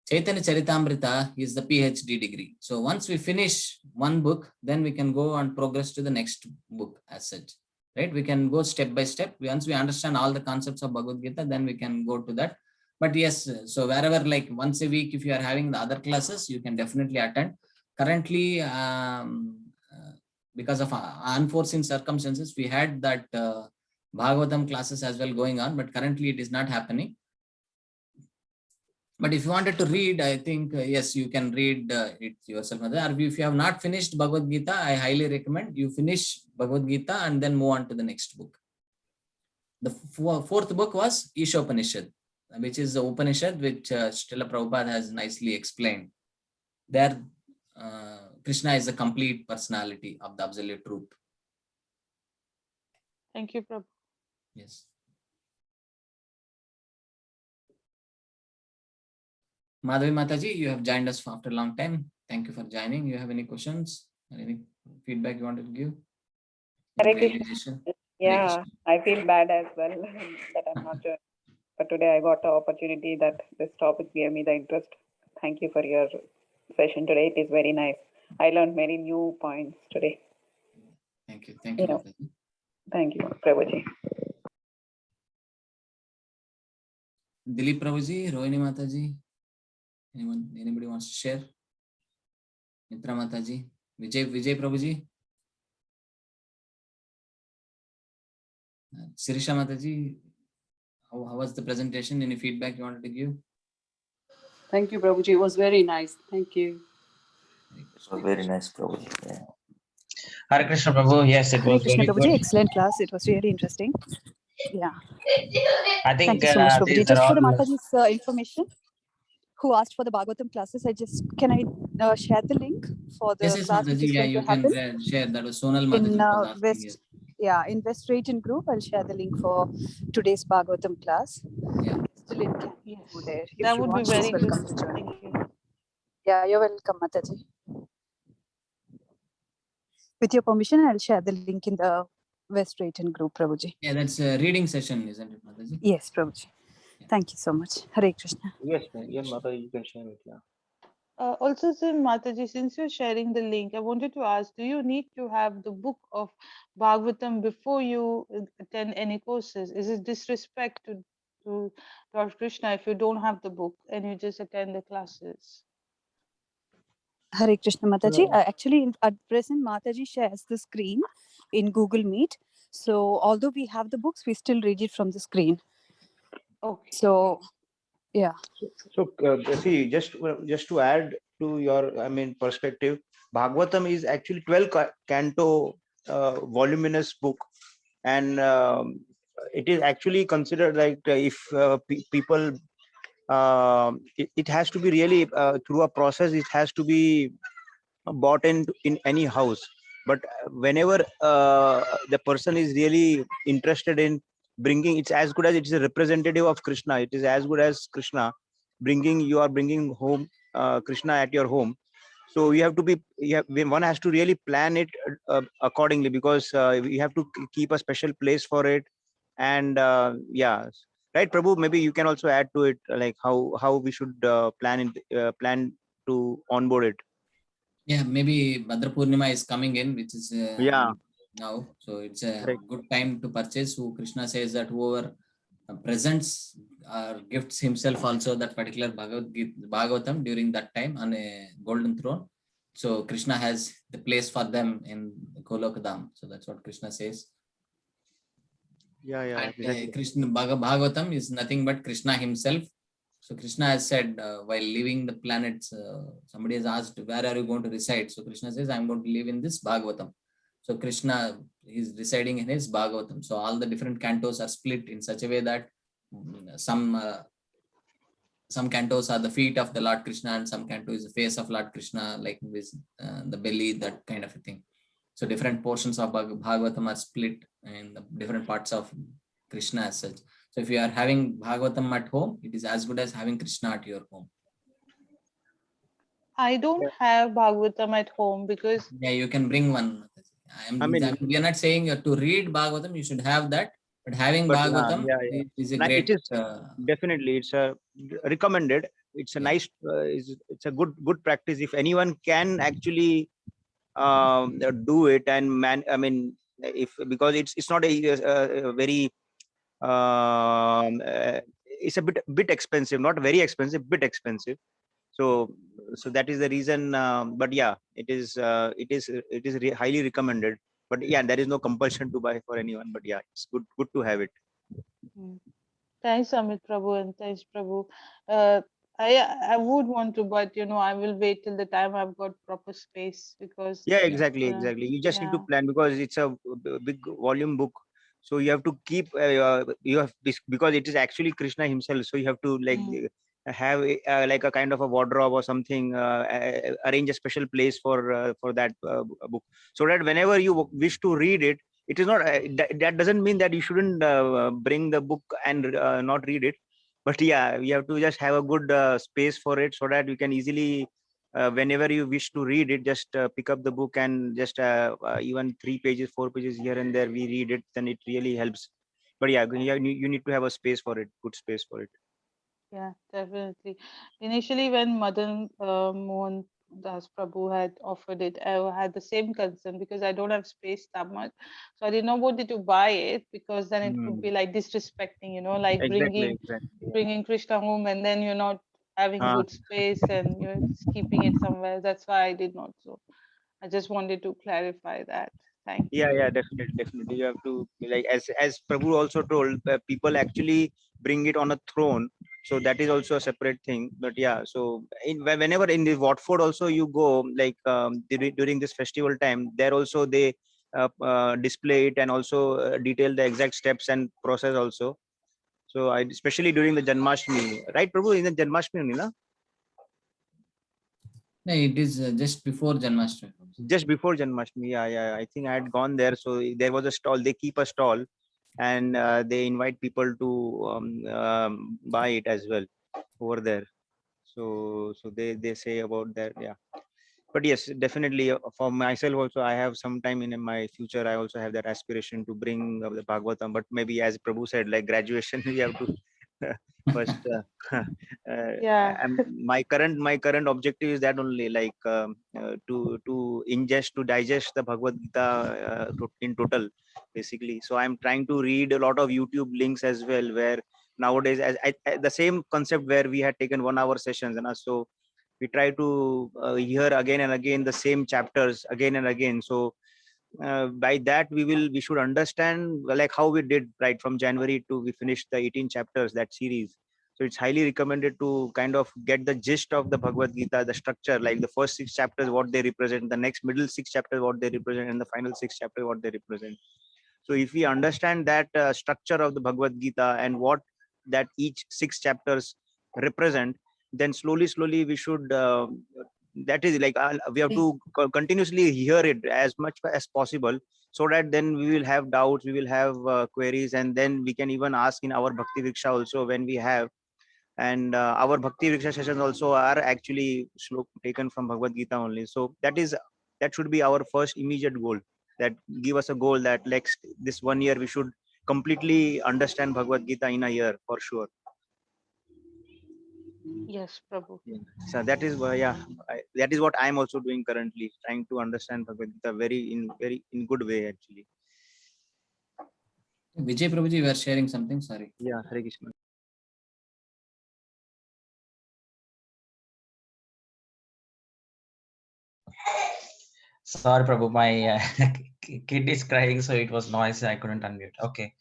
Chaitanya Charitamrita is the PhD degree. So once we finish one book, then we can go and progress to the next book as such, right? We can go step by step. Once we understand all the concepts of Bhagavad Gita, then we can go to that. But yes, so wherever, like once a week, if you are having the other classes, you can definitely attend. Currently, because of unforeseen circumstances, we had that Bhagavatam classes as well going on, but currently it is not happening. But if you wanted to read, I think, yes, you can read it yourself. Or if you have not finished Bhagavad Gita, I highly recommend you finish Bhagavad Gita and then move on to the next book. The 4th book was Ishopanishad, which is the Upanishad which Srila Prabhupada has nicely explained. There, Krishna is the complete personality of the absolute truth. Thank you, Prabhu. Yes. Madhavi Mataji, you have joined us after a long time. Thank you for joining. You have any questions or any feedback you wanted to give? Hare Any Krishna. realization? Hare Yeah, Krishna. I feel bad as well that I'm not joining. But today I got the opportunity that this topic gave me the interest. Thank you for your session today. It is very nice. I learned many new points today. Thank you. Thank you, Yeah. Mataji. Thank you, Prabhuji. Dilip Prabhuji, Rohini Mataji. Anybody wants to share? Mitra Mataji, Vijay Prabhuji. Sirisha Mataji, how was the presentation? Any feedback you wanted to give? Thank you, Prabhuji. It was very nice. Thank you. So very nice, Prabhuji. Yeah. Hare Krishna Prabhu. Yes, it Hare was Krishna very Prabhuji, good. excellent class. It was really interesting. Yeah. I Thank think you so much, these Prabhuji. are Just for the all. Mataji's information, who asked for the Bhagavatam classes, can I share the link for Yes, the yes, class which Mataji. is Yeah, going to you can happen share. That was Sonal in Mataji was asking. Yes. in West Region group? I'll share the link for today's Bhagavatam class. Yeah. The link can Yes, go there. If that you would be want, she's very good. welcome to join. Thank you. Yeah, you're welcome, Mataji. With your permission, I'll share the link in the West Region group, Prabhuji. Yeah, that's a reading session, isn't it, Mataji? Yes, Prabhuji. Yeah. Thank you so much. Hare Krishna. Yes, Mata, you can share it. Yeah. Also, Mataji, since you're sharing the link, I wanted to ask, do you need to have the book of Bhagavatam before you attend any courses? Is it disrespect to Lord Krishna if you don't have the book and you just attend the classes? Hare Krishna, Mataji. No. Actually, at present, Mataji shares the screen in Google Meet. So, although we have the books, we still read it from the screen. Okay. So, yeah. So see, just to add to your, perspective, Bhagavatam is actually 12 canto voluminous book, and it is actually considered like if people, it has to be really through a process. It has to be bought in any house. But whenever the person is really interested in bringing, it's as good as it is a representative of Krishna. It is as good as Krishna bringing, you are bringing home Krishna at your home. So you have to be, one has to really plan it accordingly, because you have to keep a special place for it. And yeah, right, Prabhu, maybe you can also add to it, like how we should plan to onboard it. Yeah, maybe Bhadra Purnima is coming in, which is Yeah. now. So it's a Correct. good time to purchase. So Krishna says that whoever presents or gifts himself also that particular Bhagavatam during that time on a golden throne. So Krishna has the place for them in Golokadam. So that's what Krishna says. Yeah, And exactly. Krishna Bhagavatam is nothing but Krishna himself. So Krishna has said while leaving the planets, somebody has asked, where are you going to reside? So Krishna says, I'm going to live in this Bhagavatam. So Krishna is residing in his Bhagavatam. So all the different cantos are split in such a way that some cantos are the feet of the Lord Krishna and some canto is the face of Lord Krishna, like with the belly, that kind of a thing. So different portions of Bhagavatam are split in the different parts of Krishna as such. So if you are having Bhagavatam at home, it is as good as having Krishna at your home. I don't have Bhagavatam at home because Yeah, you can bring one. We are not saying to read Bhagavatam, you should have that, but having But Bhagavatam is a great. It is definitely, it's a recommended. It's a nice, it's a good practice. If anyone can actually do it, and because it's not a very it's a bit expensive, not very expensive, bit expensive. So that is the reason. But yeah, it is highly recommended. But yeah, there is no compulsion to buy for anyone. But yeah, it's good to have it. Thanks, Amit Prabhu, and thanks, Prabhu. I would want to, but I will wait till the time I've got proper space because Exactly. You just need to plan, because it's a big volume book. So you have to keep you have this, because it is actually Krishna himself. So you have to have like a kind of a wardrobe or something, arrange a special place for that book, so that whenever you wish to read it, it is not that doesn't mean that you shouldn't bring the book and not read it. But yeah, you have to just have a good space for it, so that you can easily whenever you wish to read it, just pick up the book and just even 3 pages, 4 pages here and there, we read it, then it really helps. But yeah, you need to have a space for it, good space for it. Yeah, definitely. Initially, when Madan Mohan Das Prabhu had offered it, I had the same concern because I don't have space that much. So I did not wanted to buy it because then it could be like disrespecting, like Exactly. bringing Krishna home and then you're not having good space and you're just keeping it somewhere. That's why I did not. So I just wanted to clarify that. Thank you. Yeah, definitely. You have to, like as Prabhu also told, people actually bring it on a throne. So that is also a separate thing. But yeah, so whenever in the Watford also you go, like during this festival time, there also they display it and also detail the exact steps and process also. So especially during the Janmashtami, right, Prabhu, in the Janmashtami only, na? No, it is just before Janmashtami. Just before Janmashtami. Yeah. I think I had gone there. So there was a stall. They keep a stall, and they invite people to buy it as well over there. So they say about that. Yeah. But yes, definitely for myself also, I have some time in my future. I also have that aspiration to bring the Bhagavatam. But maybe as Prabhu said, like graduation, we have to first. Yeah. My current objective is that only, like to ingest, to digest the Bhagavad Gita in total, basically. So I'm trying to read a lot of YouTube links as well, where nowadays, the same concept where we had taken 1 hour sessions, and so we try to hear again and again the same chapters again and again. So by that we should understand, like how we did right from January to we finished the 18 chapters, that series. So it's highly recommended to kind of get the gist of the Bhagavad Gita, the structure, like the first 6 chapters, what they represent, the next middle 6 chapters, what they represent, and the final 6 chapters, what they represent. So if we understand that structure of the Bhagavad Gita and what that each 6 chapters represent, then slowly we should that is like we have to continuously hear it as much as possible, so that then we will have doubts, we will have queries, and then we can even ask in our Bhakti Vriksha also when we have. And our Bhakti Vriksha sessions also are actually taken from Bhagavad Gita only. So that should be our first immediate goal, that give us a goal that next this 1 year we should completely understand Bhagavad Gita in a year for sure. Yes, Prabhu. So that is why, that is what I'm also doing currently, trying to understand Bhagavad Gita very in good way actually. Vijay Prabhuji, you were sharing something. Sorry. Yeah, Hare Krishna. Sorry, Prabhu, my kid is crying, so it was noisy. I couldn't unmute. Okay.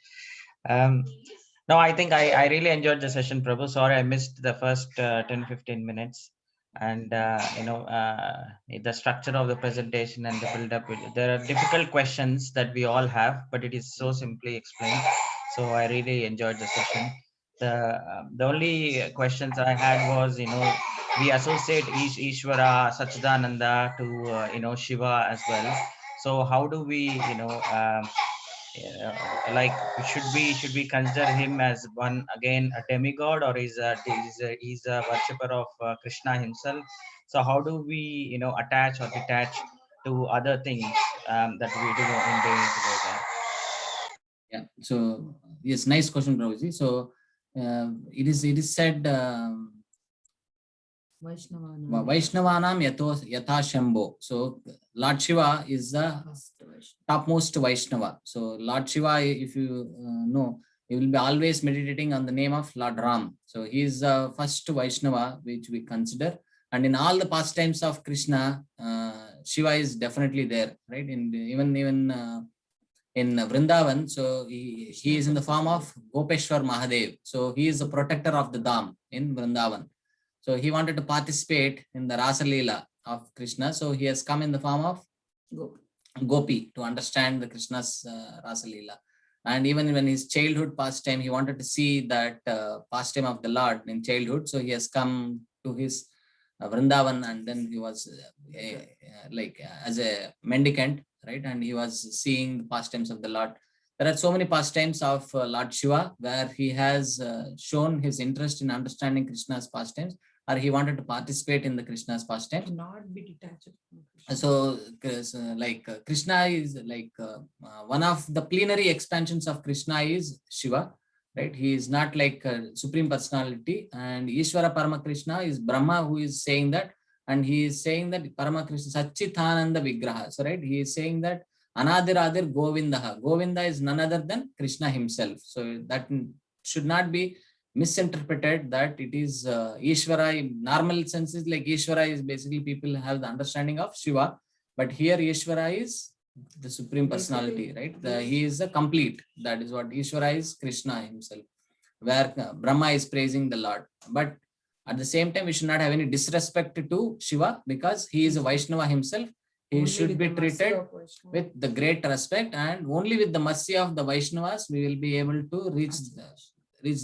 No, I think I really enjoyed the session, Prabhu. Sorry, I missed the first 10-15 minutes. And, the structure of the presentation and the build-up. There are difficult questions that we all have, but it is so simply explained. So I really enjoyed the session. The only questions I had was, we associate Ishvara, Sachidananda to, Shiva as well. So how do we, like should we consider him as one again a demigod, or he's a worshipper of Krishna himself? So how do we attach or detach to other things that we do in doing together? Yeah. So yes, nice question, Prabhuji. So it is said Vaishnavanam yatha Shambho. So Lord Shiva is the topmost Vaishnava. So Lord Shiva, if you know, he will be always meditating on the name of Lord Ram. So he is the first Vaishnava which we consider. And in all the pastimes of Krishna, Shiva is definitely there, right? Even in Vrindavan, so he is in the form of Gopeshwar Mahadev. So he is the protector of the Dham in Vrindavan. So he wanted to participate in the Rasa Leela of Krishna. So he has come in the form of Gopi to understand the Krishna's Rasa Leela. And even when his childhood pastime, he wanted to see that pastime of the Lord in childhood. So he has come to his Vrindavan, and then he was as a mendicant, right? And he was seeing the pastimes of the Lord. There are so many pastimes of Lord Shiva where he has shown his interest in understanding Krishna's pastimes, or he wanted to participate in the Krishna's pastimes. Not be detached. So Krishna is one of the plenary expansions of Krishna is Shiva, right? He is not like a supreme personality, and Ishvara Parama Krishna is Brahma, who is saying that, and he is saying that Parama Krishna Satchitananda Vigraha. So right, he is saying that Anadiradir Govindaha. Govinda is none other than Krishna himself. So that should not be misinterpreted that it is Ishvara. In normal sense is like Ishvara is basically people have the understanding of Shiva, but here Ishvara is the supreme personality, right? He is a complete. That is what Ishvara is, Krishna himself. where Brahma is praising the Lord. But at the same time, we should not have any disrespect to Shiva because he is a Vaishnava himself. He should be treated with the great respect, and only with the mercy of the Vaishnavas we will be able to reach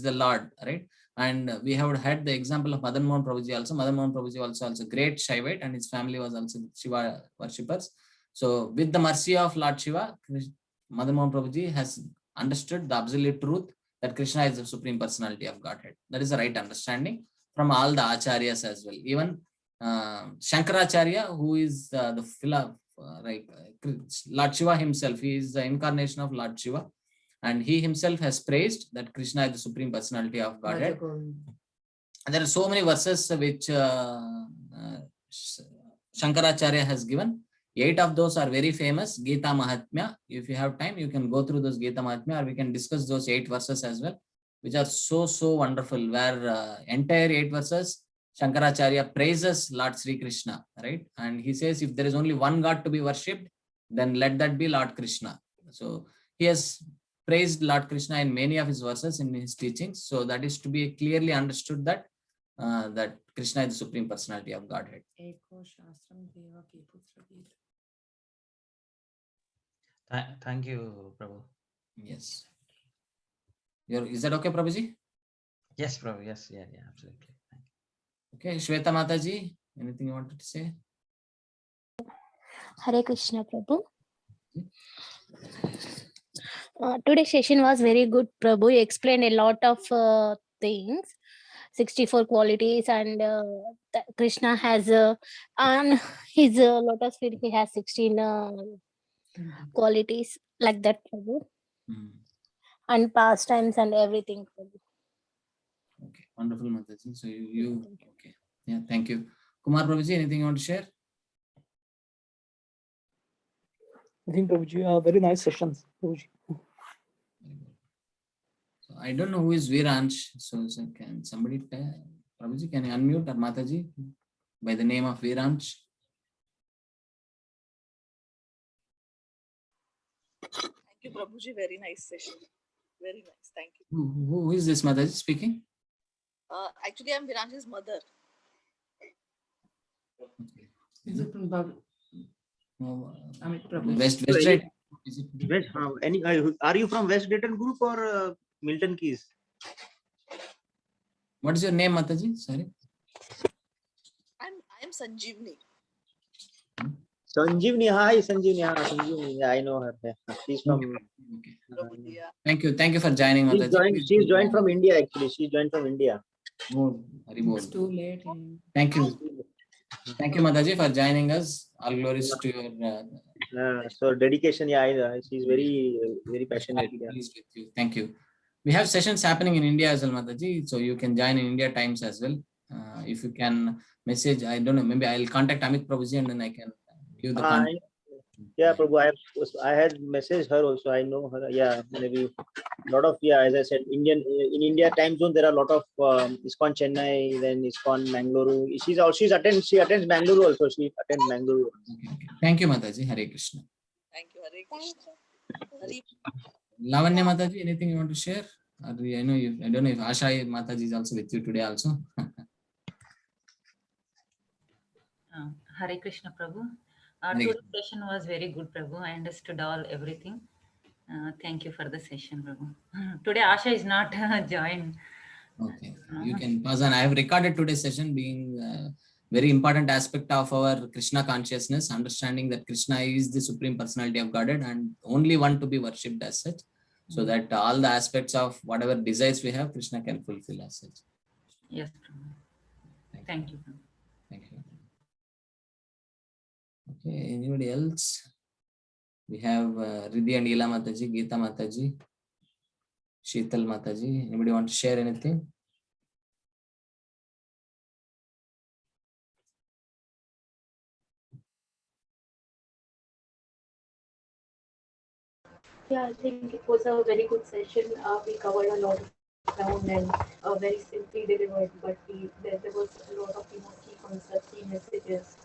the Lord, right? And we have had the example of Madan Mohan Prabhuji also. Madan Mohan Prabhuji also great Shaivite, and his family was also Shiva worshippers. So with the mercy of Lord Shiva, Madan Mohan Prabhuji has understood the absolute truth that Krishna is the Supreme Personality of Godhead. That is the right understanding from all the acharyas as well. Even Shankaracharya, who is the Lord Shiva himself, he is the incarnation of Lord Shiva, and he himself has praised that Krishna is the Supreme Personality of Godhead. And there are so many verses which Shankaracharya has given. 8 of those are very famous. Gita Mahatmya. If you have time, you can go through those Gita Mahatmya, or we can discuss those 8 verses as well, which are so wonderful, where entire 8 verses Shankaracharya praises Lord Sri Krishna, right? And he says, if there is only one God to be worshipped, then let that be Lord Krishna. So he has praised Lord Krishna in many of his verses in his teachings. So that is to be clearly understood that that Krishna is the Supreme Personality of Godhead. Thank you, Prabhu. Yes. Is that okay, Prabhuji? Yes, Prabhu. Yes, yeah, absolutely. Okay, Shweta Mataji, anything you wanted to say? Hare Krishna, Prabhu. Today's session was very good, Prabhu. You explained a lot of things, 64 qualities, and Krishna has on his lotus feet, he has 16 qualities like that, Prabhu. And pastimes and everything, Prabhu. Okay, wonderful, Mataji. So you okay. Yeah, thank you. Kumar Prabhuji, anything you want to share? I think Prabhuji, very nice sessions, Prabhuji. So I don't know who is Viransh. So can somebody tell? Prabhuji, can you unmute, or Mataji by the name of Viransh? Thank you, Prabhuji. Very nice session. Very nice. Thank you. Who is this Mataji speaking? Actually, I'm Viransh's mother. Okay. Is it from West Drayton? Are you from West Drayton group or Milton Keys? What is your name, Mataji? Sorry. I'm Sanjeevni. Sanjeevni, hi Sanjeevni. Sanjeevni, yeah, I know her. She's from. Okay. Thank you for joining, Mataji. She's joined from India actually. She joined from India. Oh, it's too late. Thank you. Thank you, Mataji, for joining us. All glories to your. So dedication, yeah, she's very passionate. Yeah. Pleased with you. Thank you. We have sessions happening in India as well, Mataji. So you can join in India times as well. If you can message, I don't know, maybe I'll contact Amit Prabhuji and then I can give the contact. Yeah, Prabhu, I had messaged her also. I know her. Yeah, maybe a lot of, yeah, as I said, in India time zone, there are a lot of ISKCON Chennai, then ISKCON Mangaluru. She attends Mangaluru also. She attends Mangaluru. Okay. Thank you, Mataji. Hare Krishna. Thank you. Hare Krishna. Lavanya Mataji, anything you want to share? I don't know if Asha Mataji is also with you today also. Hare Krishna, Prabhu. Today's session was very good, Prabhu. I understood everything. Thank you for the session, Prabhu. Today Asha is not joined. Okay, you can pass on. I have recorded today's session being very important aspect of our Krishna consciousness, understanding that Krishna is the Supreme Personality of Godhead and only one to be worshipped as such, so that all the aspects of whatever desires we have, Krishna can fulfill as such. Yes, Prabhu. Thank you. Thank you. Okay, anybody else? We have Riddhi and Ila Mataji, Geeta Mataji, Sheetal Mataji. Anybody want to share anything? Yeah, I think it was a very good session. We covered a lot of ground and very simply delivered, but there was a lot of key concepts, key messages